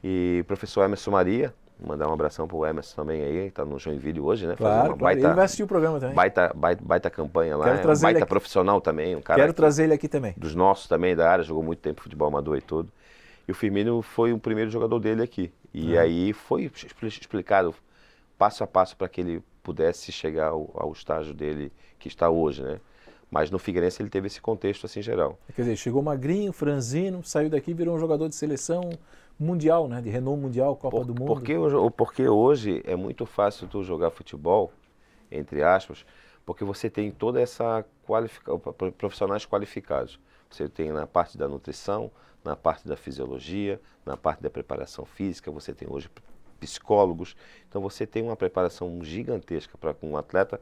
E o professor Emerson Maria, mandar um abração pro Emerson também aí, tá no Joinville hoje, né? Claro, baita, ele vai assistir o programa também. Baita campanha lá, baita profissional também. Um cara Quero trazer ele aqui também. Dos nossos também, da área, jogou muito tempo futebol amador e tudo. E o Firmino foi o primeiro jogador dele aqui. E aí foi explicado passo a passo para que ele pudesse chegar ao estágio dele que está hoje, né? Mas no Figueirense ele teve esse contexto assim geral. Quer dizer, chegou magrinho, franzino, saiu daqui e virou um jogador de seleção mundial, né? De renome mundial, Copa do Mundo. Porque hoje é muito fácil tu jogar futebol, entre aspas, porque você tem toda essa profissionais qualificados. Você tem na parte da nutrição, na parte da fisiologia, na parte da preparação física, você tem hoje psicólogos. Então você tem uma preparação gigantesca para que um atleta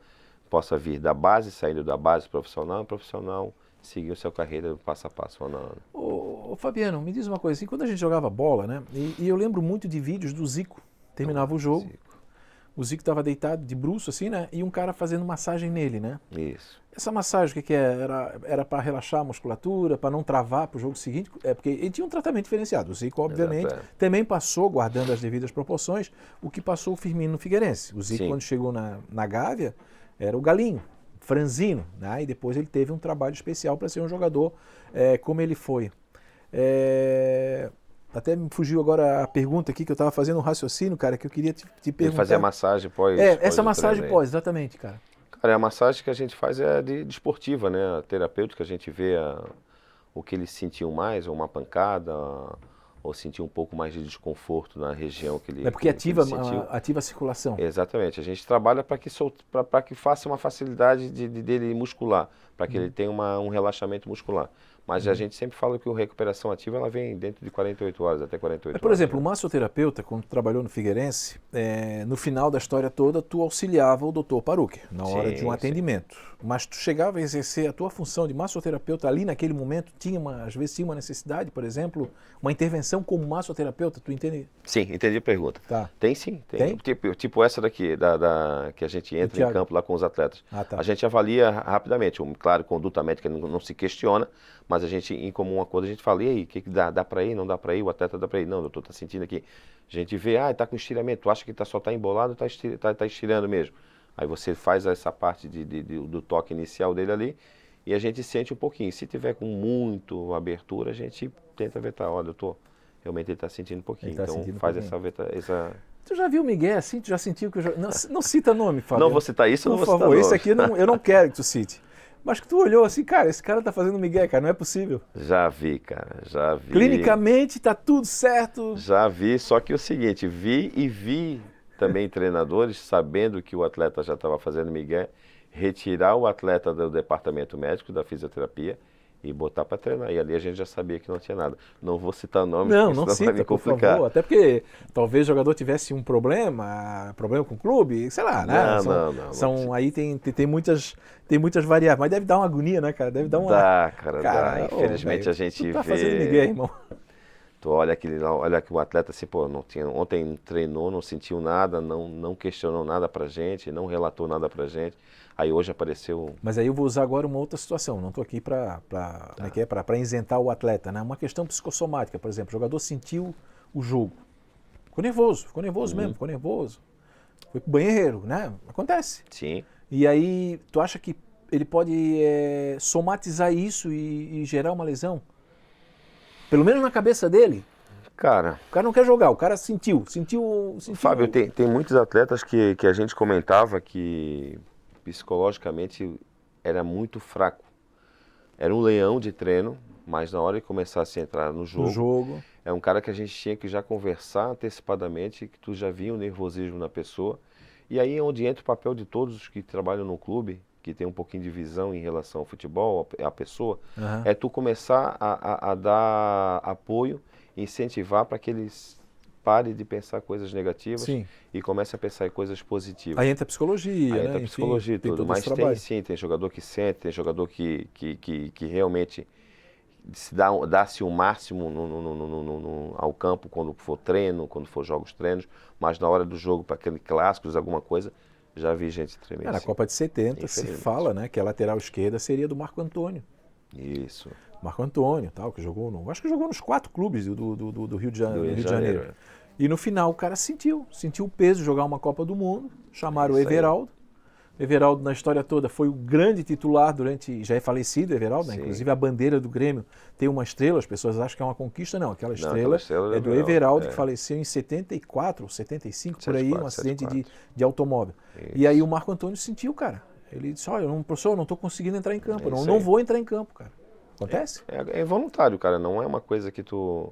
possa vir da base, saindo da base profissional, e profissional seguir a sua carreira passo a passo. Ô Fabiano, me diz uma coisa, assim, quando a gente jogava bola, né? E eu lembro muito de vídeos do Zico, terminava o jogo, o Zico estava deitado de bruço assim, né? E um cara fazendo massagem nele, né? Isso. Essa massagem, o que é? Era para relaxar a musculatura, para não travar para o jogo seguinte? Porque ele tinha um tratamento diferenciado. O Zico, obviamente, também passou, guardando as devidas proporções, o que passou o Firmino no Figueirense. O Zico, quando chegou na Gávea, era o galinho, franzino, né? E depois ele teve um trabalho especial para ser um jogador como ele foi. Até me fugiu agora a pergunta aqui, que eu estava fazendo um raciocínio, cara, que eu queria te perguntar. Ele fazia massagem pós. Essa massagem pós, exatamente, cara. Cara, a massagem que a gente faz é de esportiva, né? A terapêutica, a gente vê o que eles sentiam mais, ou uma pancada, ou sentir um pouco mais de desconforto na região que ele porque ativa a circulação. Exatamente. A gente trabalha para que faça uma facilidade dele muscular, para que ele tenha um relaxamento muscular. Mas a gente sempre fala que a recuperação ativa ela vem dentro de 48 horas, até 48 horas. Por exemplo, o massoterapeuta, quando tu trabalhou no Figueirense, no final da história toda, tu auxiliava o Dr. Paruque na hora de um atendimento. Mas tu chegava a exercer a tua função de massoterapeuta ali naquele momento, às vezes tinha uma necessidade, por exemplo, uma intervenção como massoterapeuta, tu entende? Sim, entendi a pergunta. Tá. Tem sim. Tem? Tipo essa daqui, que a gente entra em campo lá com os atletas. A gente avalia rapidamente, claro, conduta médica não se questiona, mas a gente, em comum acordo, a gente fala, e aí, o que dá para ir, não dá para ir, o atleta dá para ir, não, doutor, tá sentindo aqui. A gente vê, está com estiramento, tu acha que só está embolado, tá estirando mesmo. Aí você faz essa parte do toque inicial dele ali, e a gente sente um pouquinho. Se tiver com muito abertura, a gente tenta vetar, olha, doutor, realmente ele está sentindo um pouquinho, então faz essa... Tu já viu o Miguel assim? Tu já sentiu que eu já... Não cita nome, Fábio. Não vou citar isso, não vou citar nome. Por favor, esse aqui eu não quero que tu cite. mas que tu olhou assim, cara, esse cara tá fazendo migué, cara, não é possível. Já vi, cara, já vi. Clinicamente tá tudo certo. Já vi, só que é o seguinte, vi também treinadores, sabendo que o atleta já estava fazendo migué, retirar o atleta do departamento médico, da fisioterapia, e botar para treinar. E ali a gente já sabia que não tinha nada. Não vou citar nomes, Não, porque não senão vai me cita, por complicar. favor. Até porque talvez o jogador tivesse um problema com o clube, sei lá, né? Não. Aí tem muitas variáveis. Mas deve dar uma agonia, né, cara? Deve dar uma... Dá, cara, dá. Infelizmente velho, a gente tu tá vê... fazendo ninguém, irmão. Tu olha que o atleta assim, pô, ontem treinou, não sentiu nada, não questionou nada pra gente, não relatou nada pra gente. Aí hoje apareceu... Mas aí eu vou usar agora uma outra situação. Não estou aqui para isentar o atleta, né? Uma questão psicossomática, por exemplo. O jogador sentiu o jogo. Ficou nervoso mesmo, ficou nervoso. Foi pro banheiro, né? Acontece. Sim. E aí, tu acha que ele pode somatizar isso e gerar uma lesão? Pelo menos na cabeça dele. Cara... O cara não quer jogar, o cara sentiu. Fábio, tem muitos atletas que a gente comentava que psicologicamente era muito fraco. Era um leão de treino, mas na hora que começasse a entrar no jogo, é um cara que a gente tinha que já conversar antecipadamente, que tu já via o nervosismo na pessoa. E aí é onde entra o papel de todos os que trabalham no clube, que tem um pouquinho de visão em relação ao futebol, a pessoa, é tu começar a dar apoio, incentivar para que eles parem de pensar coisas negativas. Sim. E comece a pensar em coisas positivas. Aí entra a psicologia, aí entra a psicologia e tudo. Mas tem jogador que sente, tem jogador que realmente dá-se o máximo ao campo quando for treino, quando for treinos, mas na hora do jogo, para aquele clássicos, alguma coisa, já vi gente tremer. Na Copa de 70 se fala, né, que a lateral esquerda seria do Marco Antônio. Isso. Marco Antônio, tal, que jogou acho que jogou nos 4 clubes do Rio de Janeiro. E no final o cara sentiu o peso de jogar uma Copa do Mundo, chamaram o Everaldo. Everaldo, na história toda, foi o grande titular já é falecido Everaldo, né? Inclusive a bandeira do Grêmio tem uma estrela, as pessoas acham que é uma conquista, não, aquela estrela é do Everaldo, que faleceu em 74 ou 75, por aí, um acidente de automóvel. Isso. E aí o Marco Antônio sentiu, cara, ele disse, olha, professor, eu não estou conseguindo entrar em campo, não vou entrar em campo, cara. Acontece? É voluntário, cara, não é uma coisa que tu...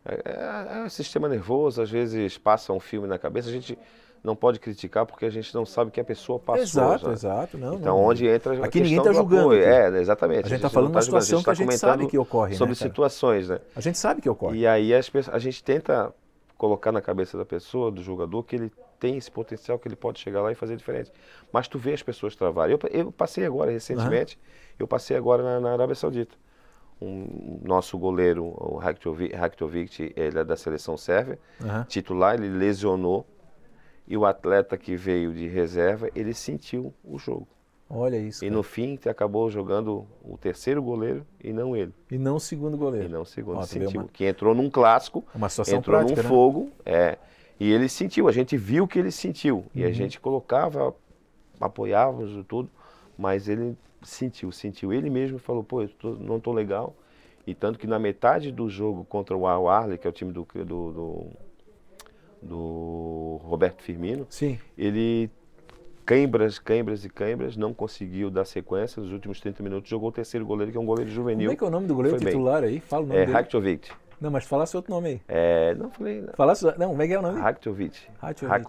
É sistema nervoso, às vezes passa um filme na cabeça, a gente não pode criticar porque a gente não sabe o que a pessoa passou. Exato. Então, onde entra a aqui questão ninguém está julgando. Exatamente. A gente está falando de uma situação que a gente sabe que ocorre, sobre situações, né? A gente sabe que ocorre. E aí a gente tenta colocar na cabeça da pessoa, do jogador, que ele tem esse potencial, que ele pode chegar lá e fazer diferente. Mas tu vê as pessoas travarem. Eu passei agora, recentemente, na Arábia Saudita. Nosso goleiro, o Rakićović, ele é da seleção sérvia, titular, ele lesionou. E o atleta que veio de reserva, ele sentiu o jogo. Olha isso. E no fim, acabou jogando o terceiro goleiro e não ele. E não o segundo goleiro. E não o segundo. Sentiu. Que entrou num clássico, uma situação entrou prática, num fogo. E ele sentiu, a gente viu que ele sentiu. E a gente colocava, apoiávamos e tudo, mas ele sentiu. Ele mesmo falou, pô, não estou legal. E tanto que na metade do jogo contra o Al-Ahly, que é o time do Roberto Firmino, sim, ele cãibras, não conseguiu dar sequência. Nos últimos 30 minutos jogou o terceiro goleiro, que é um goleiro juvenil. Como é que é o nome do goleiro titular aí? Fala o nome dele. Rakićović. Não, mas falasse outro nome aí. Não, falei... Não, como é que é o nome? Rakićović.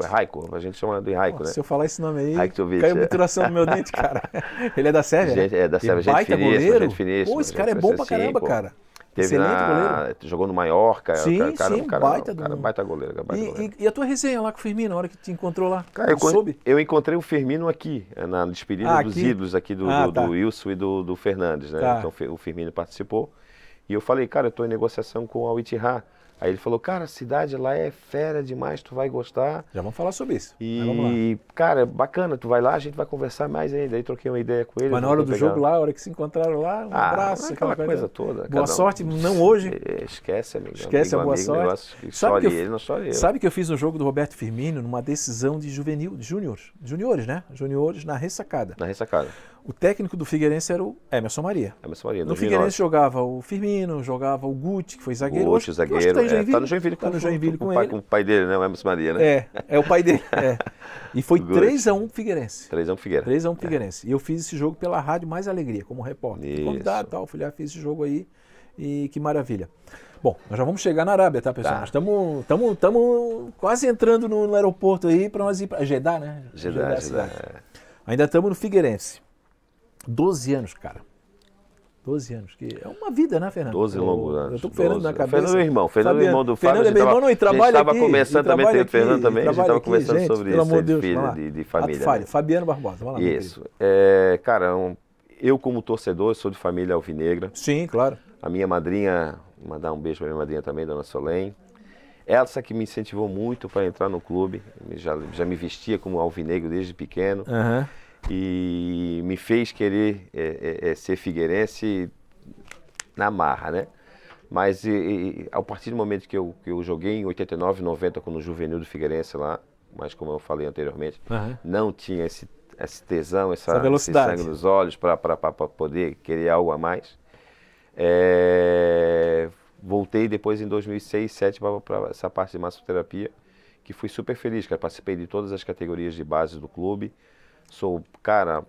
Raiko, a gente chama de Raiko, né? Se eu falar esse nome aí, Rakićović, caiu a obturação do meu dente, cara. Ele é da Sérvia, né? É da Sérvia, gente finíssima. Pô, esse cara é bom pra caramba, cara. Jogou no Mallorca, sim, baita goleiro. E a tua resenha lá com o Firmino, na hora que te encontrou lá? Cara, eu encontrei o Firmino aqui, na despedida dos ídolos aqui do Wilson e do Fernandes, né? Então o Firmino participou. E eu falei, cara, eu estou em negociação com o Al-Ittihad. Aí ele falou, cara, a cidade lá é fera demais, tu vai gostar. Já vamos falar sobre isso. E, cara, bacana, tu vai lá, a gente vai conversar mais ainda. Aí troquei uma ideia com ele. Mas na hora do jogo lá, a hora que se encontraram lá, um abraço. Aquela coisa toda. Boa sorte, não hoje. Esquece, amigo. Esquece a boa sorte. Sabe Sabe que eu fiz um jogo do Roberto Firmino numa decisão de juniores, né? Juniores na ressacada. Na ressacada. O técnico do Figueirense era o Emerson Maria. Emerson Maria, No 2009. Figueirense jogava o Firmino, jogava o Guti, que foi zagueiro. Guti, Hoje, eu acho que zagueiro. tá em Joinville. Tá no Joinville, Tá no Joinville com ele. com o pai dele, né? O Emerson Maria, né? É o pai dele. E foi Guti. 3-1 Figueirense. 3-1 Figueira. 3-1 Figueirense. E eu fiz esse jogo pela Rádio Mais Alegria, como repórter. Fui Isso. convidado e tal, fui lá, fiz esse jogo aí. E que maravilha. Bom, nós já vamos chegar na Arábia, tá, pessoal? Tá. Nós estamos quase entrando no aeroporto aí para nós ir para Jeddah, né? Jeddah. cidade. Ainda estamos no Figueirense. 12 anos, cara. 12 anos, que é uma vida, né, Fernando? 12 longos anos. Eu tô com o Fernando na cabeça. Fernando é irmão. Fernando é irmão do Fábio. Fernando é meu irmão, e trabalha aqui. A gente estava conversando também, tem o Fernando também, a gente trabalha estava aqui, conversando gente, sobre pelo isso, amor de Deus, filho, vamos lá. de família. Né? Fabiano Barbosa, vamos lá. meu Isso. querido. Cara, eu como torcedor, eu sou de família alvinegra. Sim, claro. A minha madrinha, mandar um beijo para minha madrinha também, Dona Solém. Essa que me incentivou muito para entrar no clube, já me vestia como alvinegro desde pequeno. Aham. E me fez querer ser figueirense na marra, né? Mas a partir do momento que eu joguei em 89, 90 com o juvenil do Figueirense lá, mas como eu falei anteriormente, não tinha esse tesão, essa velocidade, esse sangue nos olhos para poder querer algo a mais. Voltei depois em 2006, 2007 para essa parte de massoterapia, que fui super feliz, cara. Participei de todas as categorias de base do clube. Sou, cara,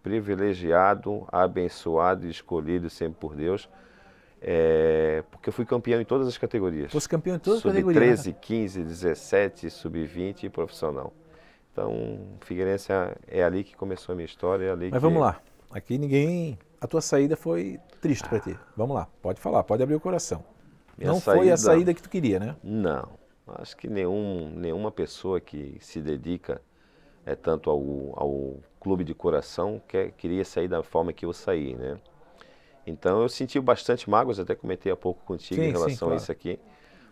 privilegiado, abençoado e escolhido sempre por Deus, porque eu fui campeão em todas as categorias. Fosse campeão em todas as categorias. Sub-13, 15, 17, sub-20 e profissional. Então, Figueirense é ali que começou a minha história. É ali Mas vamos lá. Aqui ninguém... A tua saída foi triste para ti. Vamos lá. Pode falar, pode abrir o coração. Não foi a saída que tu queria, né? Não. Acho que nenhuma pessoa que se dedica tanto ao clube de coração queria sair da forma que eu saí, né? Então eu senti bastante mágoas, até comentei há pouco contigo em relação a isso aqui,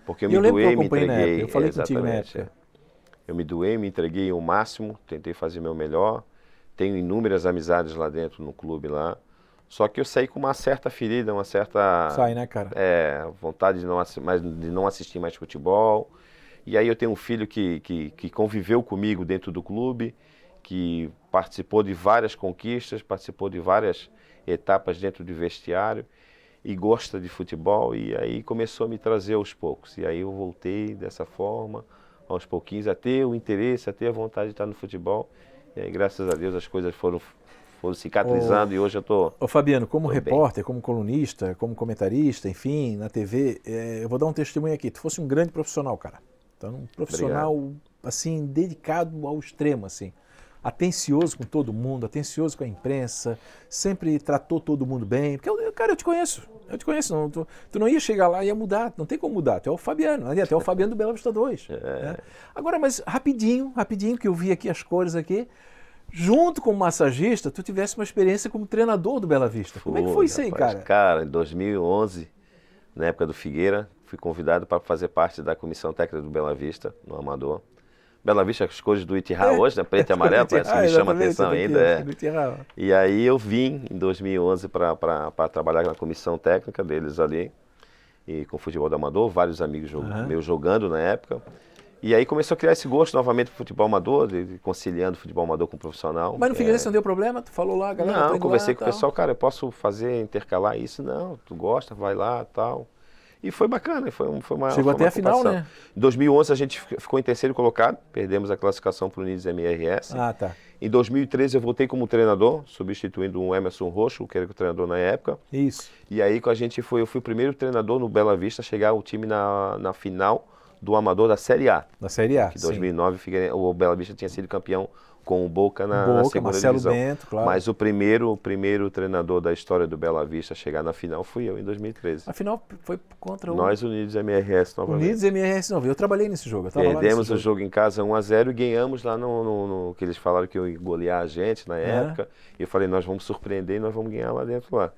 porque eu me doei, me entreguei. Eu falei contigo na época. Eu me doei, me entreguei ao máximo, tentei fazer o meu melhor, tenho inúmeras amizades lá dentro no clube lá, só que eu saí com uma certa ferida, uma certa... Sai, né, cara? Vontade de não assistir mais futebol. E aí eu tenho um filho que conviveu comigo dentro do clube, que participou de várias conquistas, participou de várias etapas dentro do vestiário e gosta de futebol, e aí começou a me trazer aos poucos. E aí eu voltei dessa forma, aos pouquinhos, a ter o interesse, a ter a vontade de estar no futebol. E aí, graças a Deus, as coisas foram cicatrizando e hoje eu estou... Ô Fabiano, como repórter, como colunista, como comentarista, enfim, na TV, eu vou dar um testemunho aqui. Tu fosse um grande profissional, cara. Então, um profissional, assim, dedicado ao extremo, assim. Atencioso com todo mundo, atencioso com a imprensa, sempre tratou todo mundo bem. Porque, cara, eu te conheço. Não, tu não ia chegar lá e ia mudar, não tem como mudar. Tu é o Fabiano, tu é o Fabiano do Bela Vista 2. Né? Agora, mas rapidinho, que eu vi aqui as cores aqui, junto com o massagista, tu tivesse uma experiência como treinador do Bela Vista. Como é que foi isso aí, cara? Cara, em 2011, na época do Figueira, fui convidado para fazer parte da comissão técnica do Bela Vista, no Amador. Bela Vista, as cores do Itirá hoje, né? Preto e amarelo, parece que me chama a atenção ainda. E aí eu vim em 2011 para trabalhar na comissão técnica deles ali, e com futebol do Amador, vários amigos meus jogando na época. E aí começou a criar esse gosto novamente pro futebol amador, conciliando o futebol amador com o profissional. Mas no Figueirense não deu problema? Tu falou lá, galera? Não, conversei com o pessoal, cara, eu posso intercalar isso? Não, tu gosta, vai lá, tal. E foi bacana, foi uma... Chegou até a final, né? Em 2011 a gente ficou em terceiro colocado, perdemos a classificação para o Unidos MRS. Ah, tá. Em 2013 eu voltei como treinador, substituindo o Emerson Roxo, que era o treinador na época. Isso. E aí eu fui o primeiro treinador no Bela Vista a chegar o time na final do Amador da Série A. Da Série A, em 2009 o Bela Vista tinha sido campeão com o Boca na segunda Marcelo divisão. Bento, claro. Mas o primeiro treinador da história do Bela Vista a chegar na final fui eu, em 2013. A final foi contra Nós, Unidos MRS, novamente. Unidos MRS, não, eu trabalhei nesse jogo. Perdemos o jogo em casa 1-0 e ganhamos lá no que eles falaram que ia golear a gente na época. E eu falei, nós vamos surpreender e nós vamos ganhar lá dentro lá.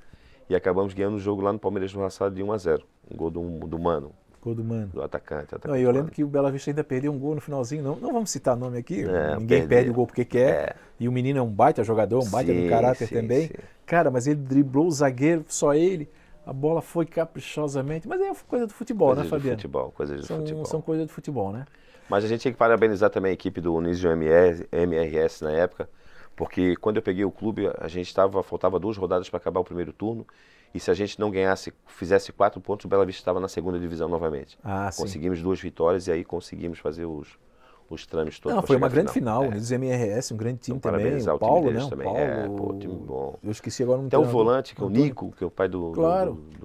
E acabamos ganhando o jogo lá no Palmeiras do Raçado de 1-0. Um gol do Mano. Gol do Mano. Do atacante. Não, eu lembro que o Bela Vista ainda perdeu um gol no finalzinho. Não vamos citar nome aqui, ninguém perde o gol porque quer. E o menino é um baita jogador, um baita do caráter também. Sim. Cara, mas ele driblou o zagueiro, só ele. A bola foi caprichosamente. Mas é coisa do futebol, né, Fabiano? Coisas do futebol. São coisas do futebol, né? Mas a gente tinha que parabenizar também a equipe do Unidos MRS na época, Porque quando eu peguei o clube, faltava 2 rodadas para acabar o primeiro turno. E se a gente não ganhasse, fizesse 4 pontos, o Bela Vista estava na segunda divisão novamente. Conseguimos 2 vitórias e aí conseguimos fazer os trâmites todos. Não, foi uma grande final. Unidos MRS, um grande time então, também. O Paulo, time né? também. Paulo, time bom. Eu esqueci agora Até o volante, que é o Nico, que é o pai do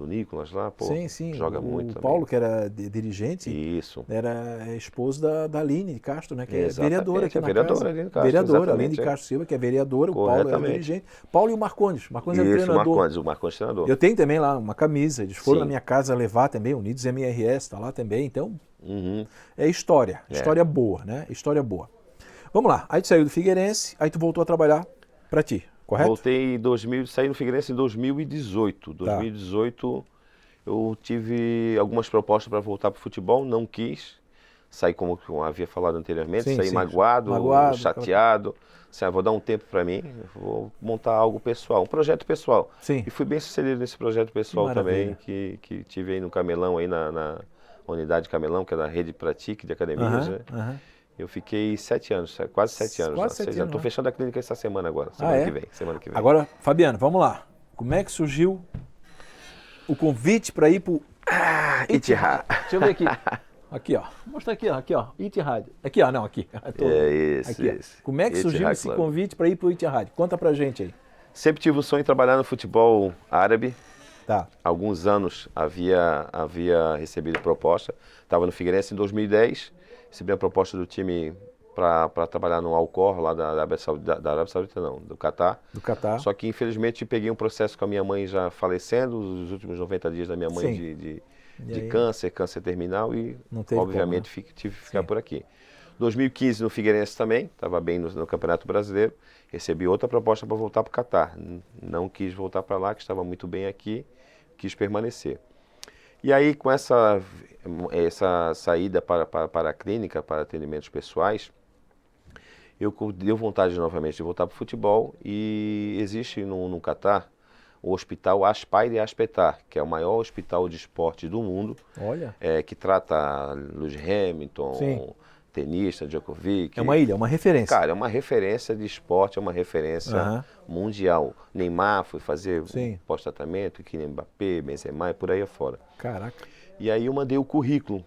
Nicolas lá. Sim. Joga muito também. O também. Paulo, que era dirigente, Isso. era esposo da Aline de Castro, né? Que é Exatamente, vereadora aqui na vereadora, casa. Aline Castro, Vereadora, Aline de Castro Silva, que é vereadora, o Paulo era dirigente. Paulo e o Marcondes. Marcondes era treinador. O Marcondes treinador. Eu tenho também lá uma camisa, eles foram na minha casa levar também, Unidos MRS, está lá também, então é história boa, né? História boa. Vamos lá, aí tu saiu do Figueirense, aí tu voltou a trabalhar para ti, correto? Voltei saí do Figueirense em 2018. 2018 eu tive algumas propostas para voltar para o futebol, não quis. Saí como eu havia falado anteriormente, saí magoado, chateado. Assim, vou dar um tempo para mim, vou montar algo pessoal, um projeto pessoal. Sim. E fui bem sucedido nesse projeto pessoal também, que tive aí no Camelão, aí na unidade Camelão, que é da Rede Pratique de Academias, né? Eu fiquei 7 anos, quase 7 anos. Quase 7 anos. Estou fechando a clínica essa semana agora, semana que vem. Agora, Fabiano, vamos lá. Como é que surgiu o convite para ir para o Ittihad? Deixa eu ver aqui. Aqui, ó. Vou mostrar aqui, ó. Ittihad. Aqui, ó. Não, aqui. Esse. Como é que surgiu esse convite para ir para o Ittihad? Conta pra gente aí. Sempre tive o sonho de trabalhar no futebol árabe. Tá. Alguns anos havia recebido proposta. Estava no Figueirense em 2010. Recebi a proposta do time para trabalhar no Al-Khor, lá da Arábia Saudita, não, do Catar. Do Catar. Só que, infelizmente, peguei um processo com a minha mãe já falecendo, os últimos 90 dias da minha mãe de câncer terminal e, obviamente, tive que ficar por aqui. 2015 no Figueirense também, estava bem no Campeonato Brasileiro, recebi outra proposta para voltar para o Catar. Não quis voltar para lá, que estava muito bem aqui, quis permanecer. E aí, com essa saída para a clínica, para atendimentos pessoais, eu deu vontade novamente de voltar para o futebol e existe no Catar o hospital Aspair e Aspetar, que é o maior hospital de esporte do mundo. Olha. Que trata Lewis Hamilton, tenista, Djokovic. É uma ilha, é uma referência. Cara, é uma referência de esporte, é uma referência mundial. Neymar foi fazer pós-tratamento, Kylian Mbappé, Benzema e por aí afora. Caraca. E aí eu mandei o currículo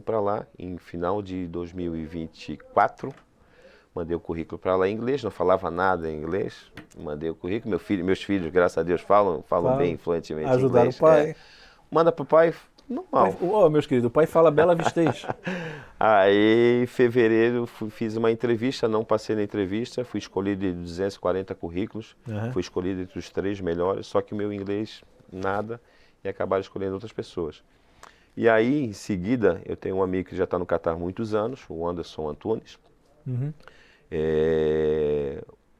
para lá em final de 2024. Mandei o currículo para lá em inglês, não falava nada em inglês. Mandei o currículo, meus filhos, graças a Deus, falam bem fluentemente inglês. Ajudaram o pai. Manda para o pai, normal. Meus queridos, o pai fala bela vistez. Aí, em fevereiro, fiz uma entrevista, não passei na entrevista, fui escolhido de 240 currículos, fui escolhido entre os 3 melhores, só que o meu inglês, nada, e acabaram escolhendo outras pessoas. E aí, em seguida, eu tenho um amigo que já está no Catar há muitos anos, o Anderson Antunes.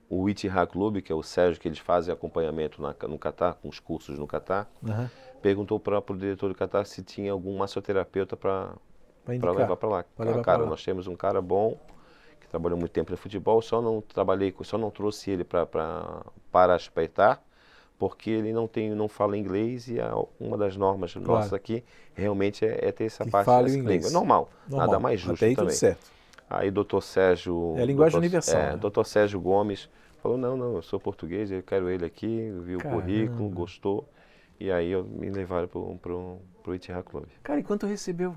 O Ittihad Clube, que é o Sérgio, que eles fazem acompanhamento no Catar, com os cursos no Catar, perguntou para o diretor do Catar se tinha algum massoterapeuta para levar para lá. Nós temos um cara bom, que trabalhou muito tempo no futebol, só não trouxe ele para respeitar, porque ele não fala inglês e uma das normas nossas aqui realmente é ter essa parte dessa língua. Normal, nada mais justo até aí também. Tudo certo. Aí o doutor Sérgio... É a linguagem universal. Né? Doutor Sérgio Gomes falou, não, eu sou português, eu quero ele aqui, viu o currículo, gostou. E aí me levaram para o Ittihad Clube. Cara, e quanto recebeu?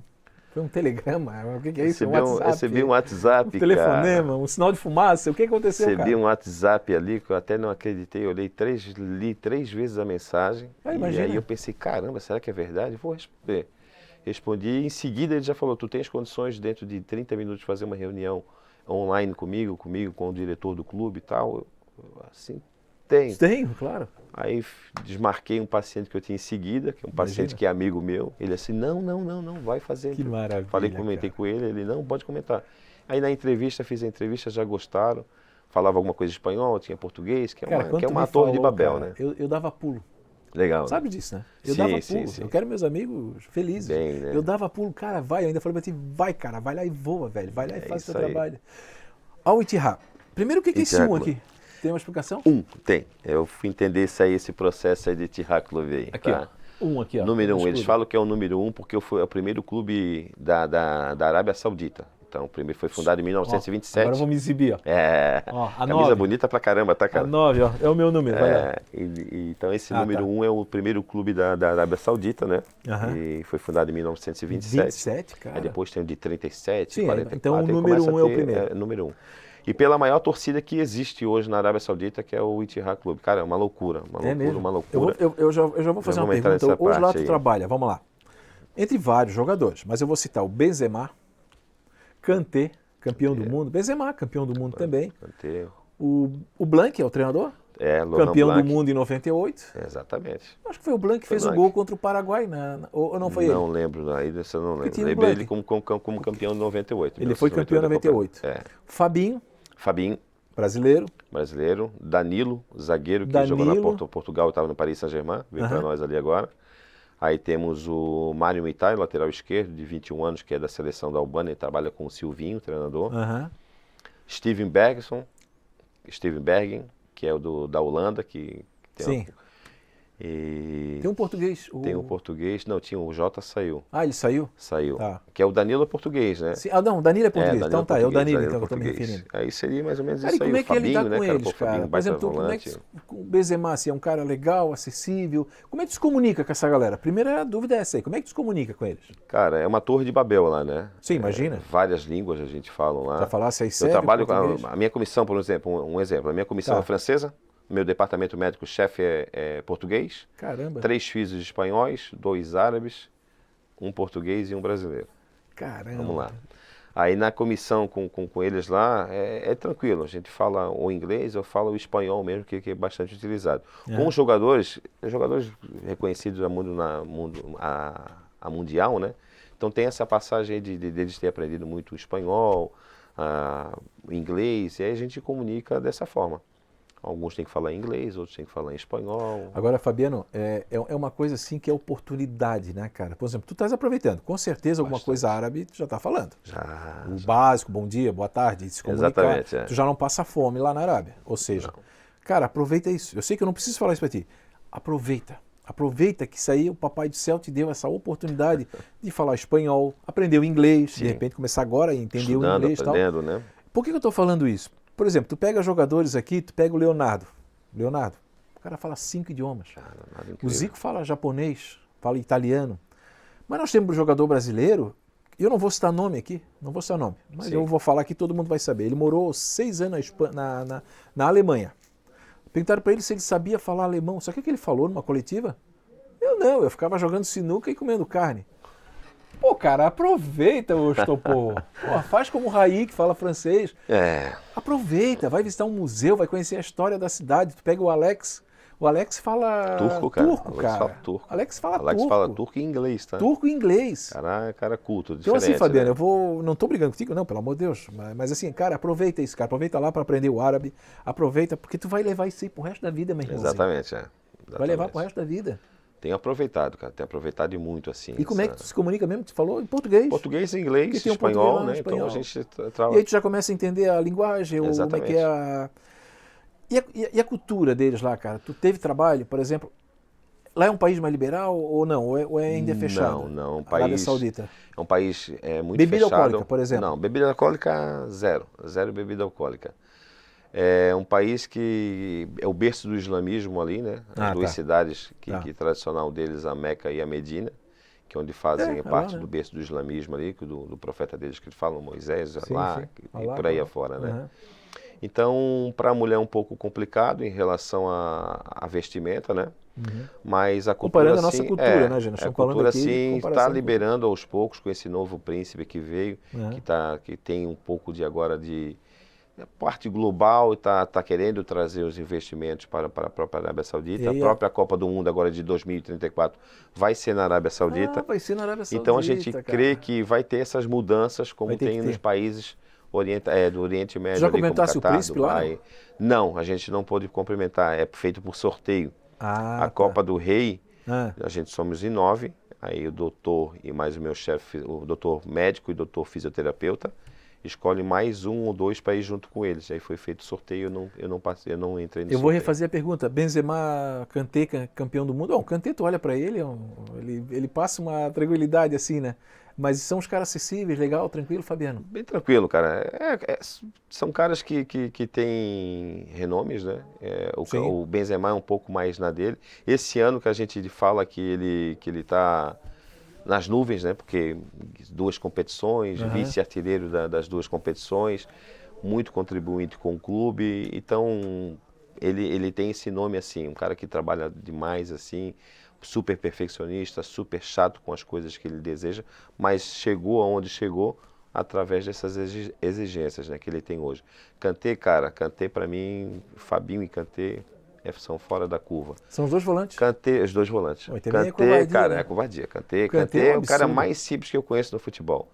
Foi um telegrama? O que é isso? Recebi um WhatsApp, um telefonema, um sinal de fumaça? O que aconteceu, Recebi um WhatsApp ali que eu até não acreditei. Eu li 3 vezes a mensagem. E aí eu pensei, caramba, será que é verdade? Vou responder. Respondi e em seguida ele já falou, tu tens condições dentro de 30 minutos de fazer uma reunião online comigo com o diretor do clube e tal? Assim, tenho. Tenho, claro. Aí desmarquei um paciente que eu tinha em seguida, que é um paciente que é amigo meu. Ele assim, não, vai fazer. Que maravilha. Comentei com ele não, pode comentar. Aí na entrevista, fiz a entrevista, já gostaram. Falava alguma coisa em espanhol, tinha português, que é uma torre de Babel, cara, né? Eu dava pulo. Legal. Sabe disso, né? Eu dava pulo. Sim. Eu quero meus amigos felizes. Bem, né? Eu dava pulo, cara, vai. Eu ainda falei pra ti, vai, cara, vai lá e voa, velho. Vai lá e faz o seu trabalho. Ao Ittihad. Primeiro, o que é esse aqui? Tem uma explicação? Tem. Eu fui entender esse processo aí de Ittihad Clube aí. Aqui, ó. Aqui, ó. Número 1. Eles falam que é o número 1 porque foi o primeiro clube da Arábia Saudita. Então, o primeiro foi fundado em 1927. Agora eu vou me exibir, ó. Ó, a Camisa 9. bonita pra caramba, tá, cara? A 9, ó, é o meu número, vai lá. Então esse número 1 é o primeiro clube da Arábia Saudita, né? Aham. E foi fundado em 1927. 27, cara. Aí depois tem o de 37, Sim, 44. então o aí número começa a 1 é o ter, primeiro. número 1. E pela maior torcida que existe hoje na Arábia Saudita, que é o Ittihad Clube. Cara, é uma loucura, Mesmo? uma loucura. Eu já vou fazer uma Vamos entrar pergunta. nessa Hoje lá parte tu aí. trabalha, vamos lá. Entre vários jogadores, mas eu vou citar o Benzema, Kanté, campeão do mundo. Benzema, campeão do mundo também. Kanté. O Blanc é o treinador? Laurent Campeão Blanc. do mundo em 98. Exatamente. Acho que foi o Blanc que fez o Blanc. gol contra o Paraguai, ou não foi Não ele? lembro, aí dessa eu não lembro. tinha o Lembrei Blanc. ele como campeão de 98. Ele foi campeão em 98. Fabinho, Fabinho, brasileiro. brasileiro. Danilo, zagueiro, que Danilo. jogou na Portugal e estava no Paris Saint-Germain. Veio para nós ali agora. Aí temos o Mário Mitai, lateral esquerdo, de 21 anos, que é da seleção da Albânia. Ele trabalha com o Silvinho, treinador. Aham. Steven Bergen, que é o da Holanda, que tem Sim. E Tem um português. tem um português. Não, tinha o Jota saiu. Ah, ele saiu? Saiu. Tá. Que é o Danilo português, né? Sim. Ah, não, o Danilo é português. Danilo Então tá, é o português, Danilo então, que eu tô me português. referindo. Aí seria mais ou menos Cara, e isso aí. como é O que ele Fabinho, lidar né, com cara? eles, Pô, cara? Fabinho, Por baita exemplo, como é volante. que o Benzema, assim, é um cara legal, acessível. Como é que tu se comunica com essa galera? Primeira dúvida é essa aí. Como é que tu se comunica com eles? Cara, é uma torre de Babel lá, né? Sim, imagina. Várias línguas a gente fala lá. Já falasse aí Eu sério, trabalho português? com a minha comissão, por exemplo, um exemplo. A minha comissão Tá. é francesa, meu departamento médico, chefe é português, Caramba. 3 físicos espanhóis, 2 árabes, um português e um brasileiro. Caramba. Vamos lá. Aí na comissão com eles lá, é tranquilo. A gente fala o inglês, eu falo o espanhol mesmo, que é bastante utilizado. Com os jogadores reconhecidos a mundial, né? Então tem essa passagem aí deles terem aprendido muito o espanhol, o inglês, e aí a gente comunica dessa forma. Alguns têm que falar em inglês, outros têm que falar em espanhol. Agora, Fabiano, é uma coisa assim que é oportunidade, né, cara? Por exemplo, tu estás aproveitando. Com certeza alguma Bastante. coisa árabe tu já está falando. Já. O básico, bom dia, boa tarde, se comunicar. Exatamente, é. Tu já não passa fome lá na Arábia. Ou seja, cara, aproveita isso. Eu sei que eu não preciso falar isso para ti. Aproveita. Aproveita que isso aí o Papai do Céu te deu essa oportunidade de falar espanhol, aprender o inglês, de repente começar agora a entender Estudando, o inglês e tal. aprendendo, né? Por que eu estou falando isso? Por exemplo, tu pega jogadores aqui, tu pega o Leonardo. O cara fala 5 idiomas. Nada O incrível. Zico fala japonês, fala italiano. Mas nós temos um jogador brasileiro, eu não vou citar nome aqui, mas Sim. eu vou falar que todo mundo vai saber. Ele morou 6 anos na Alemanha. Perguntaram para ele se ele sabia falar alemão. Sabe o que ele falou numa coletiva? Eu ficava jogando sinuca e comendo carne. Pô, cara, aproveita, ô Estopô. Pô, faz como o Raí, que fala francês. Aproveita, vai visitar um museu, vai conhecer a história da cidade. Tu pega o Alex fala Turco, cara. turco, Alex cara. fala turco. Alex fala Alex turco. fala turco e inglês, tá? Turco e inglês. Cara culto, Então diferente. assim, Fabiano, né? não tô brigando contigo, não, pelo amor de Deus. Mas assim, cara, aproveita isso, cara. Aproveita lá para aprender o árabe. Aproveita, porque tu vai levar isso aí pro resto da vida, meu irmãozinho. Exatamente, Vai levar pro resto da vida. Tenho aproveitado, cara. Tenho aproveitado e muito, assim. E como é que tu se comunica mesmo? Tu falou em português. Português, inglês, Porque tem um espanhol, português lá no né? espanhol. Então a gente E aí tu já começa a entender a linguagem, como é Exatamente. que é a... E a cultura deles lá, cara? Tu teve trabalho, por exemplo... Lá é um país mais liberal ou não? Ou é ainda fechado? Não. Um Arábia país, Saudita. é um país muito Bebida fechado. alcoólica, por exemplo? Não, bebida alcoólica, zero. Zero bebida alcoólica. É um país que é o berço do islamismo ali, né? As duas cidades que tradicional deles, a Meca e a Medina, que é onde fazem parte lá, né? do berço do islamismo ali, do profeta deles que eles falam, Moisés, Sim, Allah, sim. e Allah, por aí Allah. afora, né? Uhum. Então, para a mulher é um pouco complicado em relação à vestimenta, né? Mas a cultura, Comparando a nossa assim, cultura, né, gente? Nós a estamos falando cultura, aqui de sim, comparação está com- liberando aos poucos com esse novo príncipe que veio, Uhum. que tem um pouco de agora de parte global e está querendo trazer os investimentos para a própria Arábia Saudita. E aí, A própria Copa do Mundo agora de 2034 vai ser na Arábia Saudita. vai ser na Arábia Saudita, Então a gente crê que vai ter essas mudanças como Vai ter tem que nos ter. países do Oriente Médio. Já ali, como comentasse o Catar, príncipe lá, Dubai. Não, a gente não pôde complementar, é feito por sorteio. Ah, A Copa do Rei, Ah, a gente somos em 9, aí o doutor e mais o meu chefe, o doutor médico e o doutor fisioterapeuta, escolhe mais 1 ou 2 para ir junto com eles. Aí foi feito sorteio, eu não passei, eu não entrei no eu vou sorteio. refazer a pergunta. Benzema, Kanté, campeão do mundo. Bom, o Kanté, tu olha para ele, ele passa uma tranquilidade assim, né? Mas são os caras acessíveis, legal, tranquilo, Fabiano? Bem tranquilo, cara. São caras que têm renomes, né? O Benzema é um pouco mais na dele. Esse ano que a gente fala que ele está nas nuvens, né? Porque 2 competições, vice-artilheiro das 2 competições, muito contribuinte com o clube. Então, ele tem esse nome assim, um cara que trabalha demais assim, super perfeccionista, super chato com as coisas que ele deseja, mas chegou aonde chegou através dessas exigências, né, que ele tem hoje. Kanté, cara, Kanté para mim, Fabinho e Kanté são fora da curva. São os 2 volantes? Kanté, os 2 volantes. Kanté, cara, né? é covardia. Kanté é o cara mais simples que eu conheço no futebol.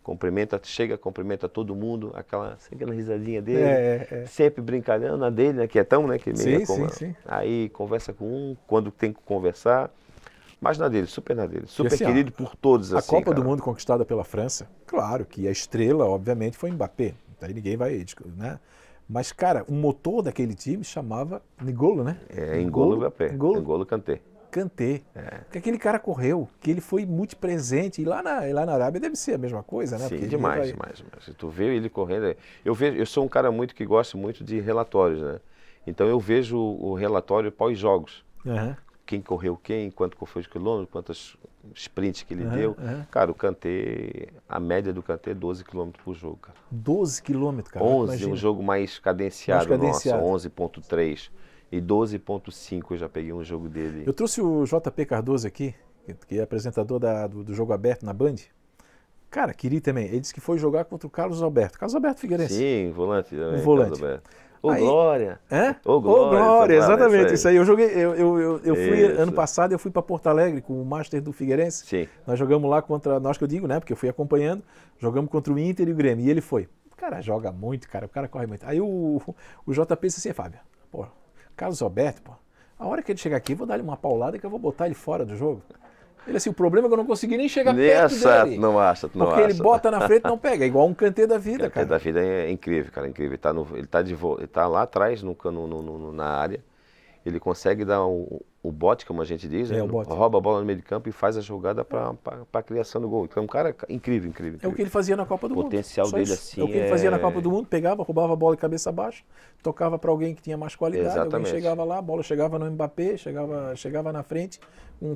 Cumprimenta todo mundo, aquela risadinha dele, sempre brincalhando na dele, né, quietão, né, que meio sim. Aí conversa com um, quando tem que conversar, mas na dele, super assim, querido por todos. A assim, Copa cara. do Mundo conquistada pela França, claro que a estrela, obviamente, foi Mbappé, daí ninguém vai, né? Mas, cara, o motor daquele time chamava N'Golo, né? N'Golo Mbappé, N'Golo Kanté. Porque aquele cara correu, que ele foi multipresente, e lá na Arábia deve ser a mesma coisa, né? Sim, porque demais. Se tu vê ele correndo, eu sou um cara que gosto muito de relatórios, né? Então eu vejo o relatório pós-jogos. Quem correu quanto foi de quilômetros, quantas sprints que ele deu. Cara, o Kanté, a média do Kanté é 12 km por jogo, cara. 12 km, cara. 11, imagina. Um jogo mais cadenciado, nossa, 11.3. E 12.5 eu já peguei um jogo dele. Eu trouxe o JP Cardoso aqui, que é apresentador do Jogo Aberto na Band. Cara, queria também. Ele disse que foi jogar contra o Carlos Alberto. Carlos Alberto Figueirense. Sim, volante também. O volante. Ô, Glória! Ô, Glória, exatamente. Isso aí. Eu joguei. Eu fui ano passado, eu fui para Porto Alegre com o Master do Figueirense. Sim. Nós jogamos lá contra. Nós que eu digo, né? Porque eu fui acompanhando. Jogamos contra o Inter e o Grêmio. E ele foi. O cara joga muito, cara. O cara corre muito. Aí o JP disse assim, Fábio, pô, Carlos Alberto, pô, a hora que ele chegar aqui, eu vou dar-lhe uma paulada que eu vou botar ele fora do jogo. Ele assim, o problema é que eu não consegui nem chegar perto dele. Não acha. Porque ele bota na frente e não pega. É igual um Kanté da vida, cara. Kanté da vida é incrível, cara. Incrível. Ele tá lá atrás, na área. Ele consegue dar o bote, como a gente diz, né? Rouba a bola no meio de campo e faz a jogada para a criação do gol. Então é um cara incrível. É o que ele fazia na Copa do Mundo. O potencial dele assim é o que ele fazia na Copa do Mundo, pegava, roubava a bola de cabeça baixa, tocava para alguém que tinha mais qualidade, Exatamente. Alguém chegava lá, a bola chegava no Mbappé, chegava na frente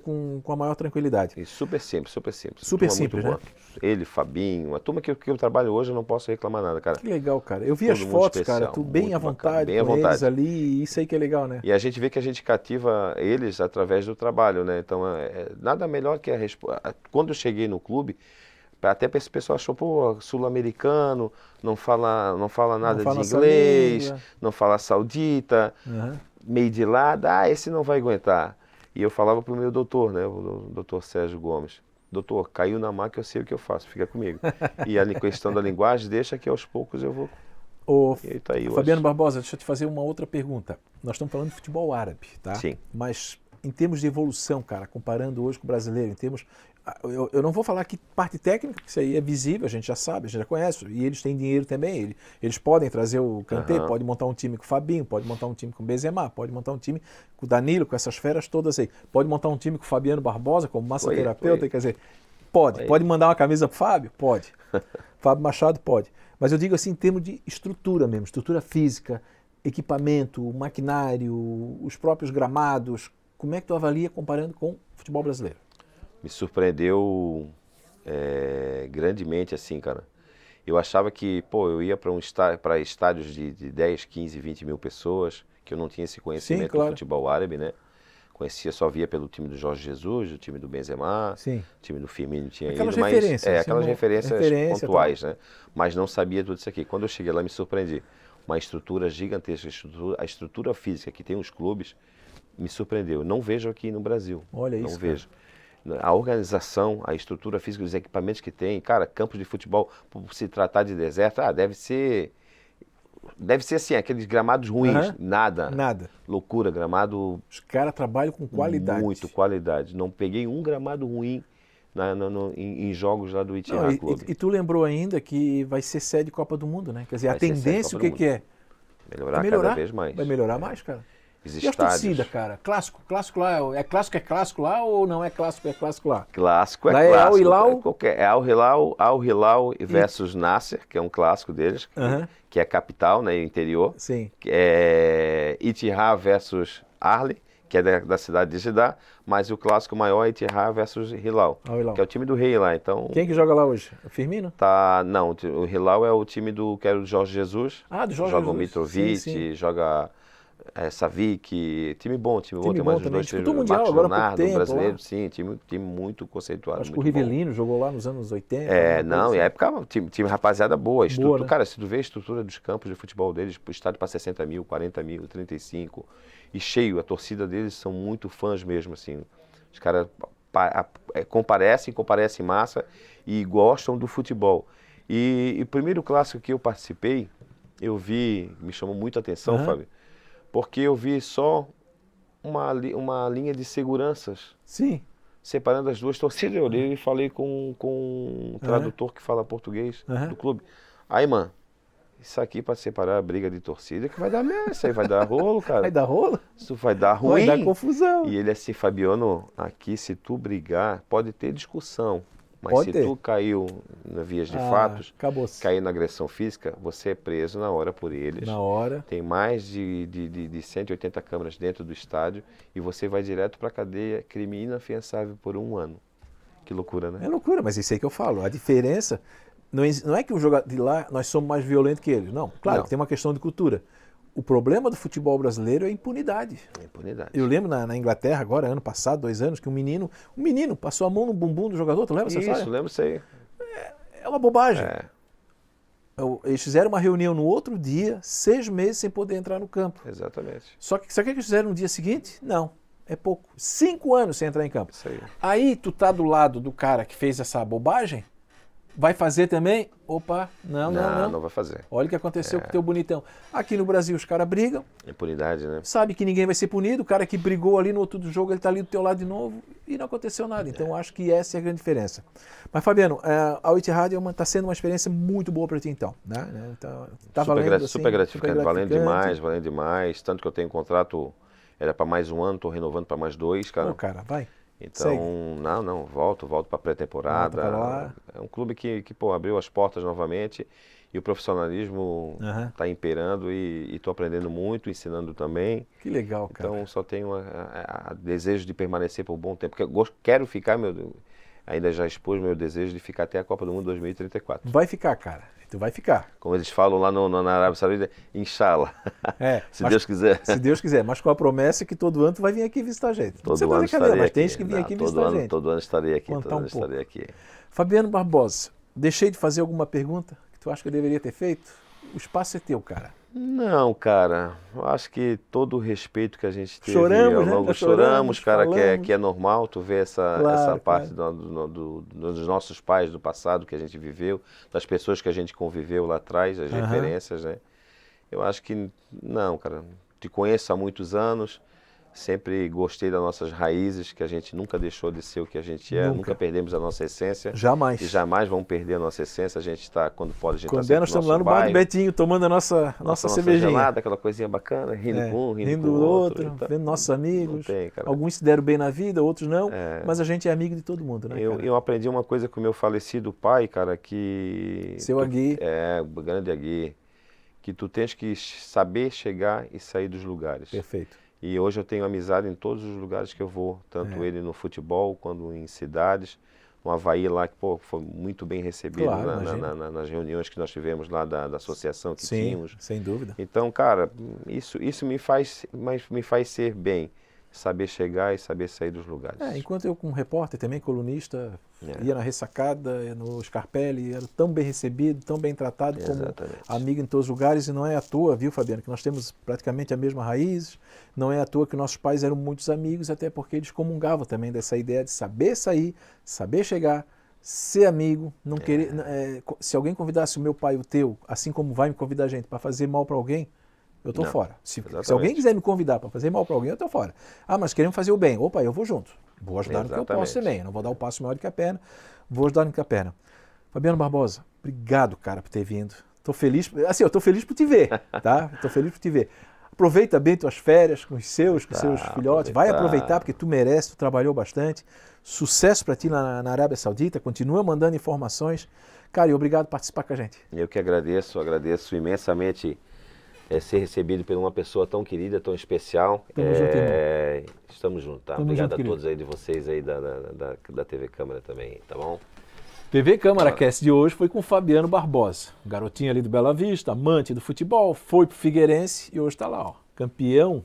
com a maior tranquilidade. E super simples. Super simples, né? Ele, Fabinho, a turma que eu trabalho hoje, eu não posso reclamar nada, cara. Que legal, cara. Eu vi as fotos, cara, tu bem à vontade com eles ali, isso aí que é legal, né? E a gente vê que a gente cativa eles através do trabalho, né? Então, nada melhor que quando eu cheguei no clube, até esse pessoal achou, pô, sul-americano, não fala nada de inglês, não fala saudita, meio de lado, esse não vai aguentar. E eu falava pro meu doutor, né, o doutor Sérgio Gomes, doutor, caiu na maca, eu sei o que eu faço, fica comigo. E a questão da linguagem, deixa que aos poucos eu vou... Fabiano Barbosa, deixa eu te fazer uma outra pergunta. Nós estamos falando de futebol árabe, tá? Sim. Mas em termos de evolução, cara, comparando hoje com o brasileiro, em termos... Eu não vou falar que parte técnica, porque isso aí é visível, a gente já sabe, a gente já conhece, e eles têm dinheiro também, eles podem trazer o Kanté, pode montar um time com o Fabinho, pode montar um time com o Benzema, pode montar um time com o Danilo, com essas feras todas aí, pode montar um time com o Fabiano Barbosa, como massoterapeuta, quer dizer, pode mandar uma camisa pro Fábio? Pode. Fábio Machado pode. Mas eu digo assim em termos de estrutura mesmo, estrutura física, equipamento, maquinário, os próprios gramados, como é que tu avalia comparando com o futebol brasileiro? Me surpreendeu grandemente, assim, cara. Eu achava que, pô, eu ia para estádios de 10, 15, 20 mil pessoas, que eu não tinha esse conhecimento do futebol árabe, né? Só via pelo time do Jorge Jesus, o time do Benzema, o time do Firmino tinha aquelas ido, referências, mas aquelas referências pontuais, né? Mas não sabia tudo isso aqui. Quando eu cheguei lá, me surpreendi. Uma estrutura gigantesca, a estrutura física que tem os clubes, me surpreendeu. Não vejo aqui no Brasil. Olha isso, não vejo. A organização, a estrutura física, os equipamentos que tem, cara, campos de futebol, por se tratar de deserto, deve ser assim, aqueles gramados ruins, nada. Loucura, gramado... Os caras trabalham com qualidade. Muito qualidade. Não peguei um gramado ruim em jogos lá do Ittihad Clube. E tu lembrou ainda que vai ser sede Copa do Mundo, né? Quer dizer, a tendência o que é? Melhorar cada vez mais. Vai melhorar mais, cara. os E as estádios. torcidas, cara? Clássico lá, é clássico lá ou não é clássico lá? Clássico é Lá é clássico. Al Hilal? É Al Hilal versus Nasser, que é um clássico deles, que é a capital, né, interior. Sim. É Ittihad versus Ahly, que é da cidade de Jeddah, mas o clássico maior é Ittihad versus Hilal, Al Hilal. que é o time do rei lá. Então, Quem que joga lá hoje? O Firmino? não, o Hilal é o time que era do Jorge Jesus. Ah, do Jorge joga Jesus. o Mitrovic, Sim. joga Savic, time bom, tem mais bom uns também. dois, Disputou o Marcos Mundial agora há pouco Leonardo, tempo, brasileiro, lá. sim, time muito conceituado. Acho que muito o bom. Rivelino jogou lá nos anos 80. Não, em época, time rapaziada boa. Boa, né? Cara, se tu vê a estrutura dos campos de futebol deles, o estádio para 60 mil, 40 mil, 35, e cheio, a torcida deles são muito fãs mesmo, assim. Os caras comparecem em massa e gostam do futebol. E o primeiro clássico que eu participei, me chamou muita atenção, Fábio, porque eu vi só uma linha de seguranças. Sim. Separando as duas torcidas. Eu olhei e falei com um tradutor que fala português do clube. Aí, mano, isso aqui para separar a briga de torcida que vai dar merda, isso aí vai dar rolo, cara. Vai dar rolo? Isso vai dar ruim. Vai dar confusão. E ele assim, Fabiano, aqui se tu brigar, pode ter discussão. Mas Pode se ter. tu caiu na vias de fatos, acabou-se. cair na agressão física, você é preso na hora por eles. Na hora. Tem mais de 180 câmeras dentro do estádio e você vai direto para a cadeia, crime inafiançável por 1 ano. Que loucura, né? É loucura, mas isso aí que eu falo. A diferença não é que o jogador de lá nós somos mais violentos que eles. Não, claro, Não. que tem uma questão de cultura. O problema do futebol brasileiro é a impunidade. Impunidade. Eu lembro na Inglaterra, agora, ano passado, 2 anos, que um menino passou a mão no bumbum do jogador, tu lembra essa história? Isso, lembro isso aí. É uma bobagem. É, Eles fizeram uma reunião no outro dia, 6 meses sem poder entrar no campo. exatamente. Só que sabe o que eles fizeram no dia seguinte? Não, é pouco. 5 anos sem entrar em campo. Isso aí. Aí tu tá do lado do cara que fez essa bobagem, vai fazer também? Opa, não. Não vai fazer. Olha o que aconteceu com o teu bonitão. Aqui no Brasil os caras brigam, Impunidade, né? sabe que ninguém vai ser punido, o cara que brigou ali no outro do jogo, ele tá ali do teu lado de novo e não aconteceu nada. Então acho que essa é a grande diferença. Mas Fabiano, a Ittihad tá sendo uma experiência muito boa para ti então, né? Então, tá valendo, assim, super gratificante, valendo demais. Tanto que eu tenho um contrato, era para mais 1 ano, estou renovando para mais 2, cara. Pô, cara, vai. Então, Segue. volto para pré-temporada. Volta pra lá. É um clube que abriu as portas novamente e o profissionalismo está imperando e estou aprendendo muito, ensinando também. Que legal, cara. Então, só tenho desejo de permanecer por um bom tempo. Porque quero ficar, ainda já expus meu desejo de ficar até a Copa do Mundo 2034. Vai ficar, cara. Tu vai ficar. Como eles falam lá na Arábia Saudita, inshallah. Se mas, Deus quiser. Se Deus quiser, mas com a promessa que todo ano tu vai vir aqui visitar a gente. Todo ano estarei mas aqui. tens que vir aqui visitar a gente. Todo ano estarei aqui. Contar Todo ano um pouco. estarei aqui. Fabiano Barbosa, deixei de fazer alguma pergunta que tu acha que eu deveria ter feito? O espaço é teu, cara. Não, cara. Eu acho que todo o respeito que a gente teve Choramos, ao né? longo, Já choramos, cara, falamos. que é normal tu ver essa Claro, parte dos nossos pais do passado que a gente viveu, das pessoas que a gente conviveu lá atrás, as referências, né? Eu acho que não, cara. Te conheço há muitos anos, sempre gostei das nossas raízes, que a gente nunca deixou de ser o que a gente é, nunca perdemos a nossa essência. Jamais. E jamais vamos perder a nossa essência. A gente está, quando pode, a gente Quando está nós estamos lá no bar do Betinho, tomando a nossa cervejinha. Gelada, aquela coisinha bacana, rindo com um, rindo com do o outro. outro, vendo nossos amigos. Não tem, cara. Alguns se deram bem na vida, outros não, mas a gente é amigo de todo mundo, né, cara? Eu aprendi uma coisa com o meu falecido pai, cara, que... Seu Agui. O grande Agui. Que tu tens que saber chegar e sair dos lugares. Perfeito. E hoje eu tenho amizade em todos os lugares que eu vou, tanto ele no futebol, quanto em cidades. No Havaí lá, que foi muito bem recebido nas reuniões que nós tivemos lá da associação que tínhamos. Sem dúvida. Então, cara, isso me faz ser bem. Saber chegar e saber sair dos lugares. Enquanto eu, como repórter, também colunista, ia na Ressacada, ia no Scarpelli, era tão bem recebido, tão bem tratado como amigo em todos os lugares, e não é à toa, viu, Fabiano, que nós temos praticamente a mesma raiz, não é à toa que nossos pais eram muitos amigos, até porque eles comungavam também dessa ideia de saber sair, saber chegar, ser amigo, não querer... se alguém convidasse o meu pai, o teu, assim como vai me convidar a gente para fazer mal para alguém, eu estou fora. Se alguém quiser me convidar para fazer mal para alguém, eu estou fora. Ah, mas queremos fazer o bem. Opa, eu vou junto. Vou ajudar no que eu posso também. Eu não vou dar o passo maior do que a perna. Vou ajudar no que a perna. Fabiano Barbosa, obrigado, cara, por ter vindo. Estou feliz. Assim, eu estou feliz por te ver, tá? Estou feliz por te ver. Aproveita bem tuas férias com os seus filhotes. Vai aproveitar porque tu merece, tu trabalhou bastante. Sucesso para ti na Arábia Saudita. Continua mandando informações. Cara, e obrigado por participar com a gente. Eu que agradeço imensamente ser recebido por uma pessoa tão querida, tão especial. Tamo junto, irmão. Estamos juntos, tá? Tamo Obrigado junto, a todos aí de vocês aí da TV Câmara também, tá bom? TV Câmara Cast de hoje foi com o Fabiano Barbosa, um garotinho ali do Bela Vista, amante do futebol, foi pro Figueirense e hoje está lá, ó, campeão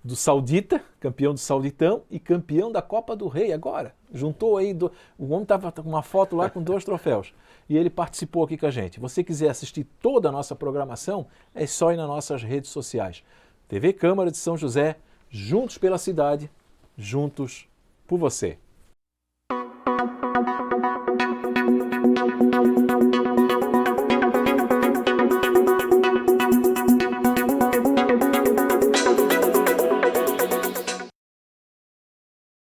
do Saudita, campeão do Sauditão e campeão da Copa do Rei agora. Juntou aí, o homem estava com uma foto lá com 2 troféus e ele participou aqui com a gente. Se você quiser assistir toda a nossa programação, é só ir nas nossas redes sociais. TV Câmara de São José, juntos pela cidade, juntos por você.